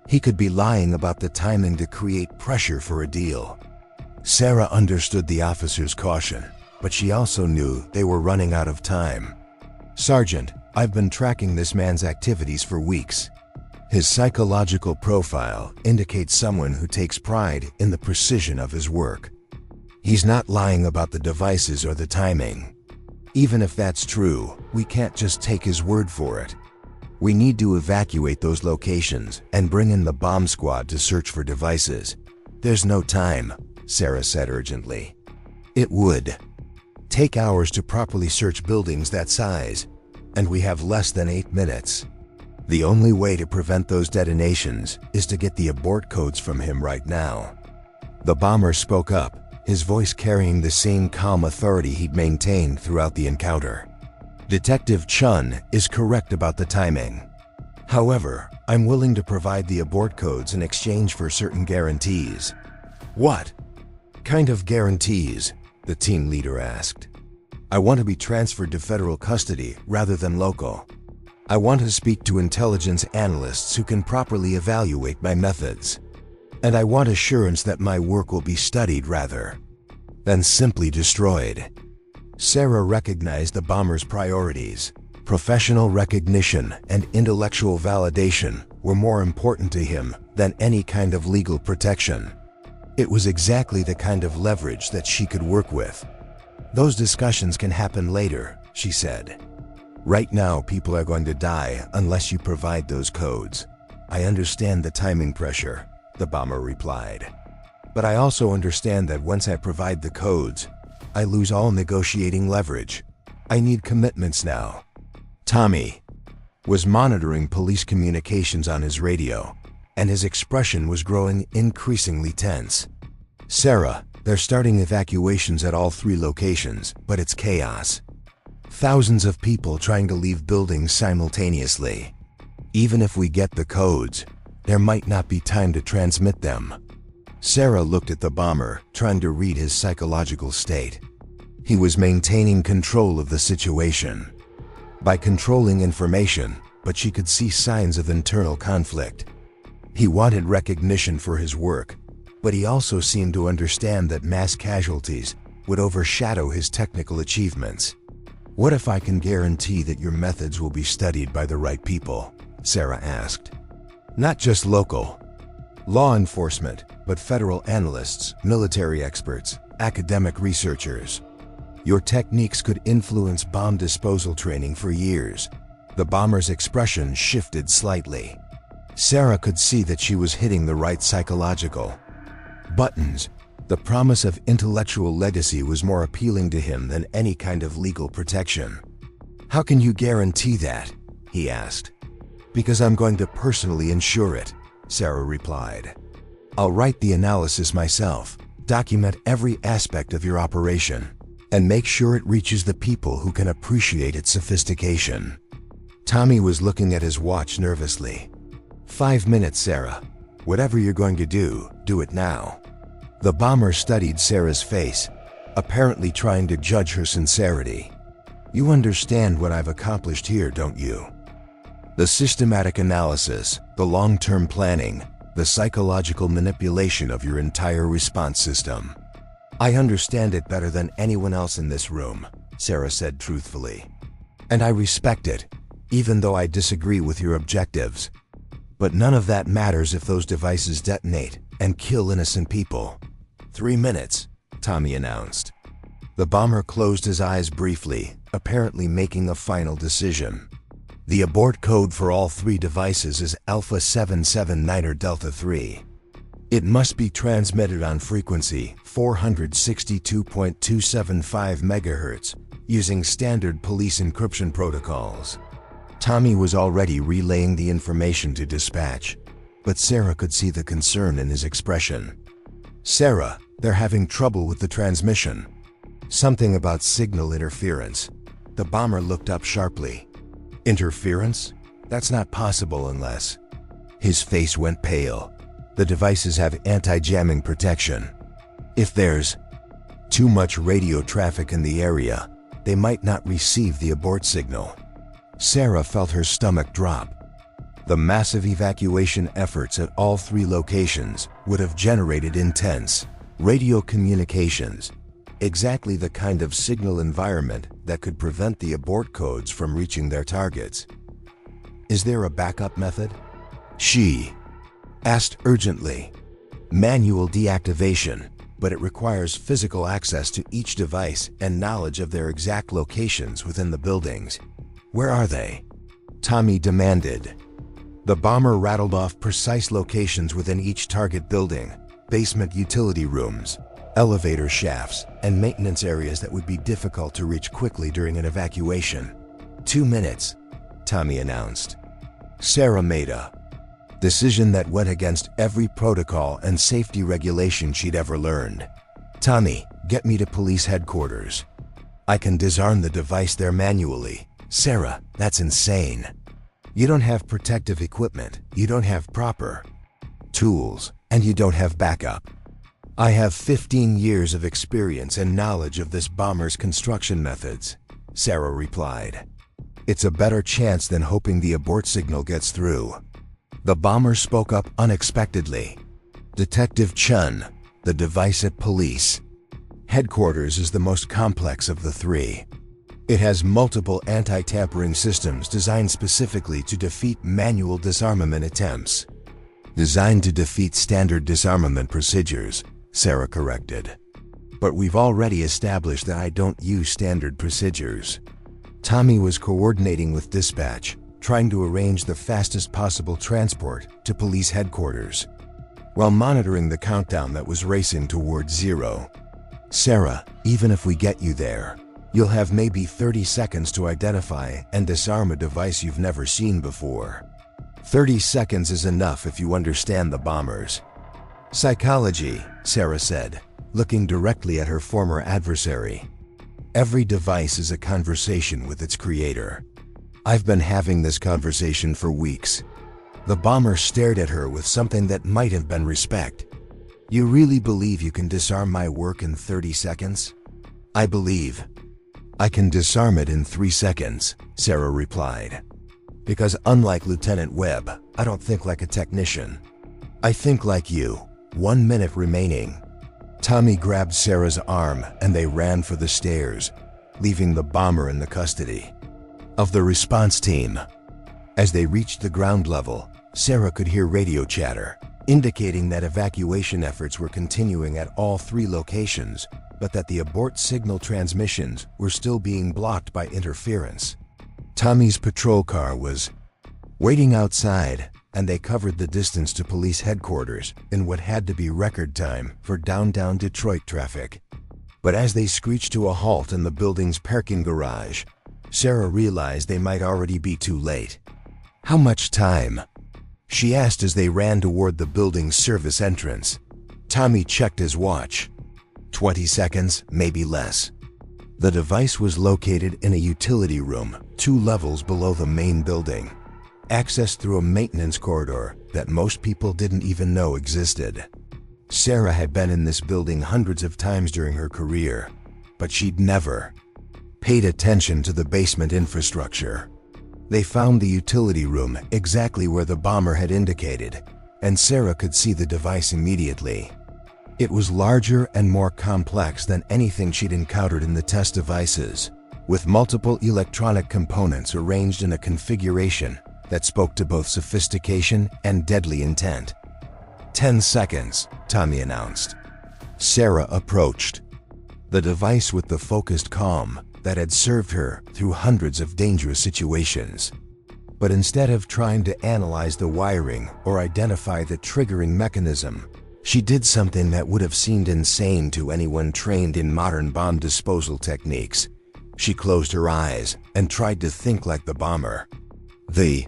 He could be lying about the timing to create pressure for a deal." Sarah understood the officer's caution, but she also knew they were running out of time. "Sergeant, I've been tracking this man's activities for weeks. His psychological profile indicates someone who takes pride in the precision of his work. He's not lying about the devices or the timing. Even if that's true, we can't just take his word for it. We need to evacuate those locations and bring in the bomb squad to search for devices." "There's no time," Sarah said urgently. "It would take hours to properly search buildings that size, and we have less than 8 minutes. The only way to prevent those detonations is to get the abort codes from him right now." The bomber spoke up, his voice carrying the same calm authority he'd maintained throughout the encounter. "Detective Chun is correct about the timing. However, I'm willing to provide the abort codes in exchange for certain guarantees." "What kind of guarantees?" the team leader asked. "I want to be transferred to federal custody rather than local. I want to speak to intelligence analysts who can properly evaluate my methods. And I want assurance that my work will be studied rather than simply destroyed." Sarah recognized the bomber's priorities. Professional recognition and intellectual validation were more important to him than any kind of legal protection. It was exactly the kind of leverage that she could work with. "Those discussions can happen later," she said. "Right now, people are going to die unless you provide those codes." "I understand the timing pressure," the bomber replied. "But I also understand that once I provide the codes, I lose all negotiating leverage. I need commitments now." Tommy was monitoring police communications on his radio, and his expression was growing increasingly tense. "Sarah, they're starting evacuations at all 3 locations, but it's chaos. Thousands of people trying to leave buildings simultaneously. Even if we get the codes, there might not be time to transmit them." Sarah looked at the bomber, trying to read his psychological state. He was maintaining control of the situation by controlling information, but she could see signs of internal conflict. He wanted recognition for his work, but he also seemed to understand that mass casualties would overshadow his technical achievements. "What if I can guarantee that your methods will be studied by the right people?" Sarah asked. "Not just local law enforcement, but federal analysts, military experts, academic researchers. Your techniques could influence bomb disposal training for years. The bomber's expression shifted slightly. Sarah could see that she was hitting the right psychological buttons. The promise of intellectual legacy was more appealing to him than any kind of legal protection. "How can you guarantee that?" he asked. "Because I'm going to personally ensure it," Sarah replied. "I'll write the analysis myself, document every aspect of your operation, and make sure it reaches the people who can appreciate its sophistication." Tommy was looking at his watch nervously. 5 minutes, Sarah. Whatever you're going to do it now." The bomber studied Sarah's face, apparently trying to judge her sincerity. "You understand what I've accomplished here, don't you? The systematic analysis, the long-term planning, the psychological manipulation of your entire response system." "I understand it better than anyone else in this room," Sarah said truthfully. "And I respect it, even though I disagree with your objectives. But none of that matters if those devices detonate and kill innocent people." 3 minutes, Tommy announced. The bomber closed his eyes briefly, apparently making a final decision. "The abort code for all 3 devices is Alpha 779 or Delta 3. It must be transmitted on frequency 462.275 MHz using standard police encryption protocols." Tommy was already relaying the information to dispatch, but Sarah could see the concern in his expression. "Sarah, they're having trouble with the transmission. Something about signal interference." The bomber looked up sharply. "Interference? That's not possible unless..." His face went pale. "The devices have anti-jamming protection. If there's too much radio traffic in the area, they might not receive the abort signal." Sarah felt her stomach drop. The massive evacuation efforts at all 3 locations would have generated intense radio communications, exactly the kind of signal environment that could prevent the abort codes from reaching their targets. "Is there a backup method?" she asked urgently. "Manual deactivation, but it requires physical access to each device and knowledge of their exact locations within the buildings." "Where are they?" Tommy demanded. The bomber rattled off precise locations within each target building: basement utility rooms, elevator shafts, and maintenance areas that would be difficult to reach quickly during an evacuation. 2 minutes, Tommy announced. Sarah made a decision that went against every protocol and safety regulation she'd ever learned. "Tommy, get me to police headquarters. I can disarm the device there manually." "Sarah, that's insane. You don't have protective equipment, you don't have proper tools, and you don't have backup." "I have 15 years of experience and knowledge of this bomber's construction methods," Sarah replied. "It's a better chance than hoping the abort signal gets through." The bomber spoke up unexpectedly. "Detective Chun, the device at police headquarters is the most complex of the 3. It has multiple anti-tampering systems designed specifically to defeat manual disarmament attempts." "Designed to defeat standard disarmament procedures," Sarah corrected. "But we've already established that I don't use standard procedures." Tommy was coordinating with dispatch, trying to arrange the fastest possible transport to police headquarters, while monitoring the countdown that was racing towards 0. "Sarah, even if we get you there, you'll have maybe 30 seconds to identify and disarm a device you've never seen before. 30 seconds is enough if you understand the bombers psychology," Sarah said, looking directly at her former adversary. "Every device is a conversation with its creator. I've been having this conversation for weeks." The bomber stared at her with something that might have been respect. "You really believe you can disarm my work in 30 seconds? "I believe I can disarm it in 3 seconds, Sarah replied. "Because unlike Lieutenant Webb, I don't think like a technician. I think like you." 1 minute remaining. Tommy grabbed Sarah's arm and they ran for the stairs, leaving the bomber in the custody of the response team. As they reached the ground level, Sarah could hear radio chatter, indicating that evacuation efforts were continuing at all 3 locations, but that the abort signal transmissions were still being blocked by interference. Tommy's patrol car was waiting outside, and they covered the distance to police headquarters in what had to be record time for downtown Detroit traffic. But as they screeched to a halt in the building's parking garage, Sarah realized they might already be too late. "How much time?" she asked as they ran toward the building's service entrance. Tommy checked his watch. 20 seconds, maybe less. The device was located in a utility room 2 levels below the main building, accessed through a maintenance corridor that most people didn't even know existed. Sarah had been in this building hundreds of times during her career, but she'd never paid attention to the basement infrastructure. They found the utility room exactly where the bomber had indicated, and Sarah could see the device immediately. It was larger and more complex than anything she'd encountered in the test devices, with multiple electronic components arranged in a configuration that spoke to both sophistication and deadly intent. 10 seconds, Tommy announced. Sarah approached. The device with the focused calm that had served her through hundreds of dangerous situations. But instead of trying to analyze the wiring or identify the triggering mechanism, she did something that would have seemed insane to anyone trained in modern bomb disposal techniques. She closed her eyes and tried to think like the bomber. The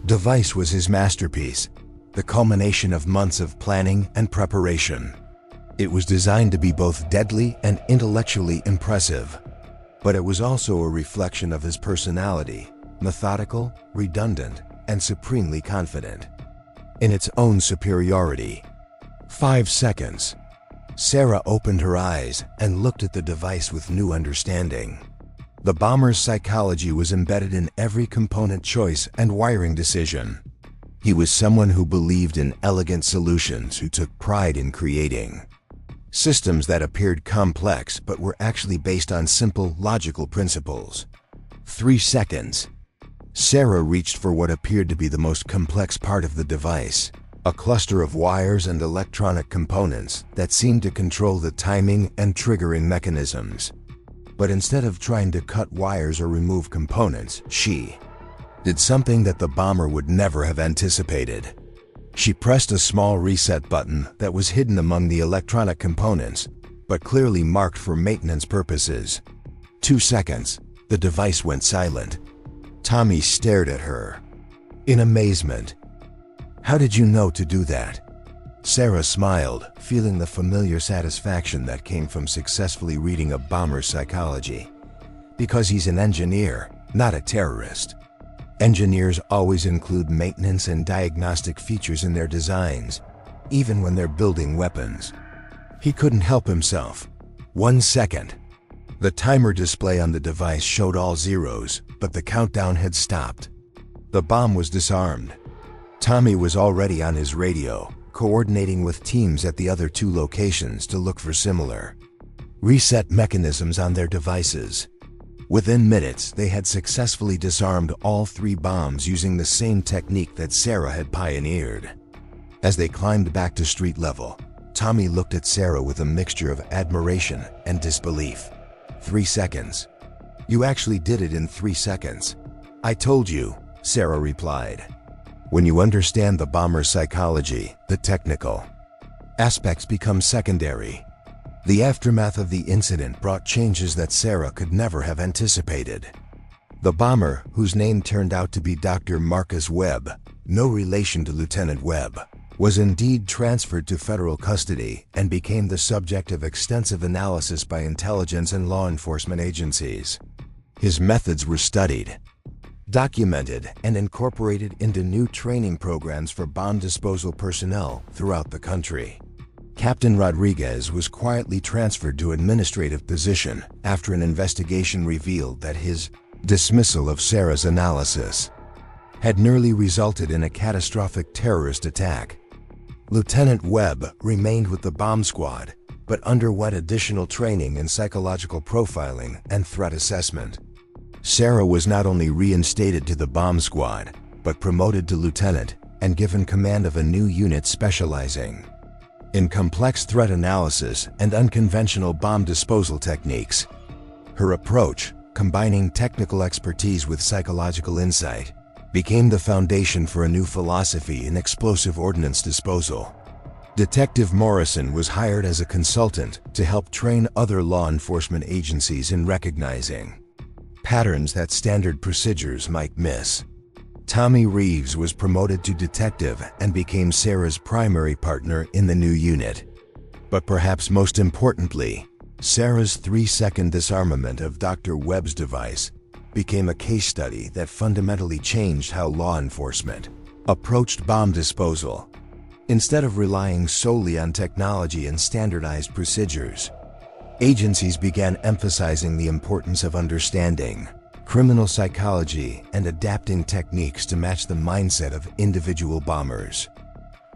device was his masterpiece, the culmination of months of planning and preparation. It was designed to be both deadly and intellectually impressive, but it was also a reflection of his personality, methodical, redundant, and supremely confident in its own superiority. 5 seconds. Sarah opened her eyes and looked at the device with new understanding. The bomber's psychology was embedded in every component choice and wiring decision. He was someone who believed in elegant solutions, who took pride in creating systems that appeared complex but were actually based on simple, logical principles. 3 seconds. Sarah reached for what appeared to be the most complex part of the device, a cluster of wires and electronic components that seemed to control the timing and triggering mechanisms. But instead of trying to cut wires or remove components, she did something that the bomber would never have anticipated. She pressed a small reset button that was hidden among the electronic components, but clearly marked for maintenance purposes. 2 seconds. The device went silent. Tommy stared at her in amazement. "How did you know to do that?" Sarah smiled, feeling the familiar satisfaction that came from successfully reading a bomber's psychology. "Because he's an engineer, not a terrorist. Engineers always include maintenance and diagnostic features in their designs, even when they're building weapons." He couldn't help himself. 1 second. The timer display on the device showed all zeros, but the countdown had stopped. The bomb was disarmed. Tommy was already on his radio, coordinating with teams at the other 2 locations to look for similar reset mechanisms on their devices. Within minutes, they had successfully disarmed all 3 bombs using the same technique that Sarah had pioneered. As they climbed back to street level, Tommy looked at Sarah with a mixture of admiration and disbelief. 3 seconds. "You actually did it in 3 seconds." "I told you," Sarah replied. When you understand the bomber's psychology, the technical aspects become secondary. The aftermath of the incident brought changes that Sarah could never have anticipated. The bomber, whose name turned out to be Dr. Marcus Webb, no relation to Lieutenant Webb, was indeed transferred to federal custody and became the subject of extensive analysis by intelligence and law enforcement agencies. His methods were studied, documented, and incorporated into new training programs for bomb disposal personnel throughout the country. Captain Rodriguez was quietly transferred to administrative position after an investigation revealed that his dismissal of Sarah's analysis had nearly resulted in a catastrophic terrorist attack. Lieutenant Webb remained with the bomb squad, but underwent additional training in psychological profiling and threat assessment. Sarah was not only reinstated to the bomb squad, but promoted to lieutenant and given command of a new unit specializing in complex threat analysis and unconventional bomb disposal techniques. Her approach, combining technical expertise with psychological insight, became the foundation for a new philosophy in explosive ordnance disposal. Detective Morrison was hired as a consultant to help train other law enforcement agencies in recognizing patterns that standard procedures might miss. Tommy Reeves was promoted to detective and became Sarah's primary partner in the new unit. But perhaps most importantly, Sarah's 3-second disarmament of Dr. Webb's device became a case study that fundamentally changed how law enforcement approached bomb disposal. Instead of relying solely on technology and standardized procedures, agencies began emphasizing the importance of understanding criminal psychology and adapting techniques to match the mindset of individual bombers.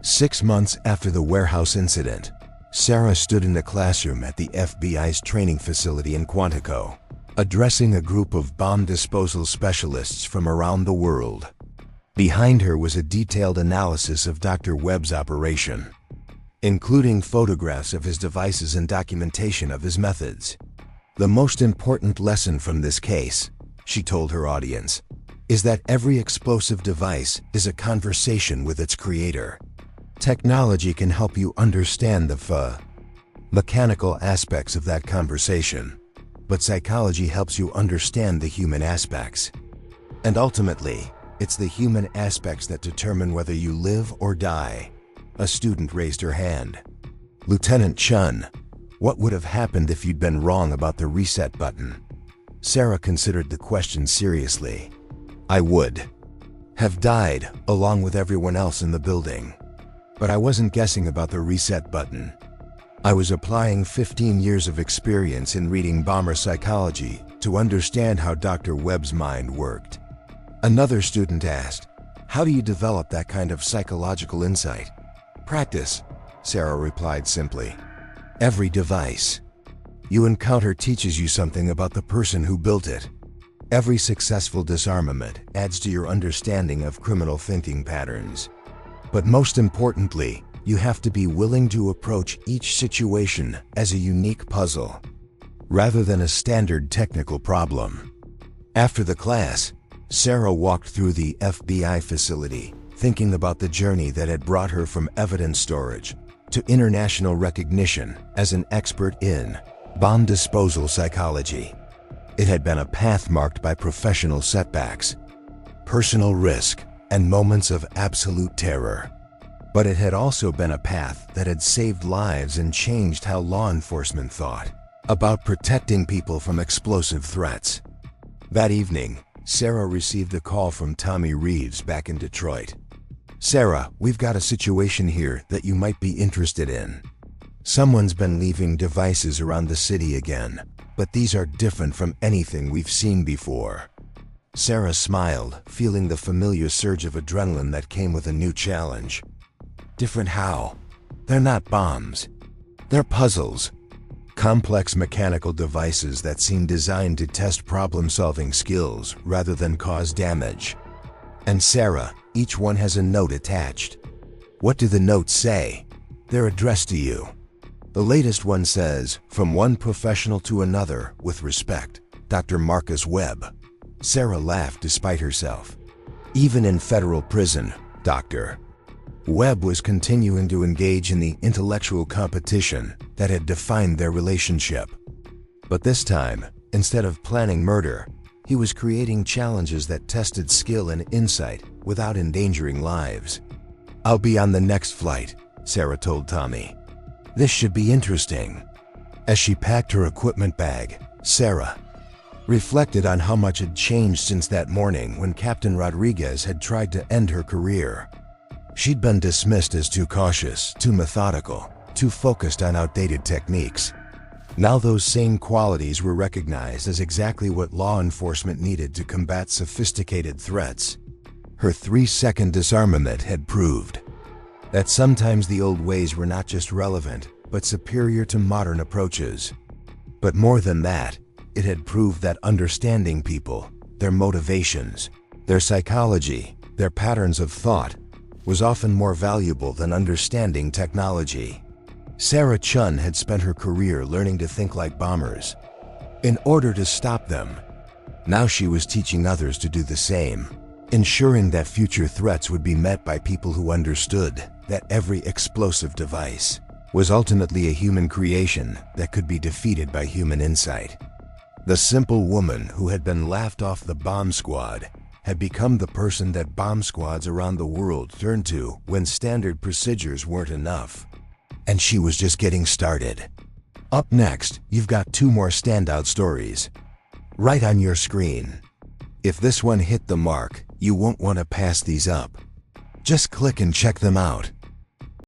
6 months after the warehouse incident, Sarah stood in the classroom at the FBI's training facility in Quantico, addressing a group of bomb disposal specialists from around the world. Behind her was a detailed analysis of Dr. Webb's operation, including photographs of his devices and documentation of his methods. The most important lesson from this case, she told her audience, is that every explosive device is a conversation with its creator. Technology can help you understand the mechanical aspects of that conversation, but psychology helps you understand the human aspects. And ultimately, it's the human aspects that determine whether you live or die. A student raised her hand. Lieutenant Chun, what would have happened if you'd been wrong about the reset button? Sarah considered the question seriously. I would have died along with everyone else in the building. But I wasn't guessing about the reset button. I was applying 15 years of experience in reading bomber psychology to understand how Dr. Webb's mind worked. Another student asked, how do you develop that kind of psychological insight? Practice, Sarah replied simply. Every device you encounter teaches you something about the person who built it. Every successful disarmament adds to your understanding of criminal thinking patterns. But most importantly, you have to be willing to approach each situation as a unique puzzle, rather than a standard technical problem. After the class, Sarah walked through the FBI facility, thinking about the journey that had brought her from evidence storage to international recognition as an expert in bomb disposal psychology. It had been a path marked by professional setbacks, personal risk, and moments of absolute terror. But it had also been a path that had saved lives and changed how law enforcement thought about protecting people from explosive threats. That evening, Sarah received a call from Tommy Reeves back in Detroit. Sarah, we've got a situation here that you might be interested in. Someone's been leaving devices around the city again, but these are different from anything we've seen before. Sarah smiled, feeling the familiar surge of adrenaline that came with a new challenge. Different how? They're not bombs. They're puzzles. Complex mechanical devices that seem designed to test problem-solving skills rather than cause damage. And Sarah, each one has a note attached. What do the notes say? They're addressed to you. The latest one says, from one professional to another, with respect, Dr. Marcus Webb. Sarah laughed despite herself. Even in federal prison, Dr. Webb was continuing to engage in the intellectual competition that had defined their relationship. But this time, instead of planning murder, he was creating challenges that tested skill and insight without endangering lives. I'll be on the next flight, Sarah told Tommy. This should be interesting. As she packed her equipment bag, Sarah reflected on how much had changed since that morning when Captain Rodriguez had tried to end her career. She'd been dismissed as too cautious, too methodical, too focused on outdated techniques. Now those same qualities were recognized as exactly what law enforcement needed to combat sophisticated threats. Her 3-second disarmament had proved that sometimes the old ways were not just relevant, but superior to modern approaches. But more than that, it had proved that understanding people, their motivations, their psychology, their patterns of thought, was often more valuable than understanding technology. Sarah Chun had spent her career learning to think like bombers in order to stop them. Now she was teaching others to do the same, ensuring that future threats would be met by people who understood that every explosive device was ultimately a human creation that could be defeated by human insight. The simple woman who had been laughed off the bomb squad had become the person that bomb squads around the world turned to when standard procedures weren't enough. And she was just getting started. Up next, you've got 2 more standout stories right on your screen. If this one hit the mark, you won't want to pass these up. Just click and check them out.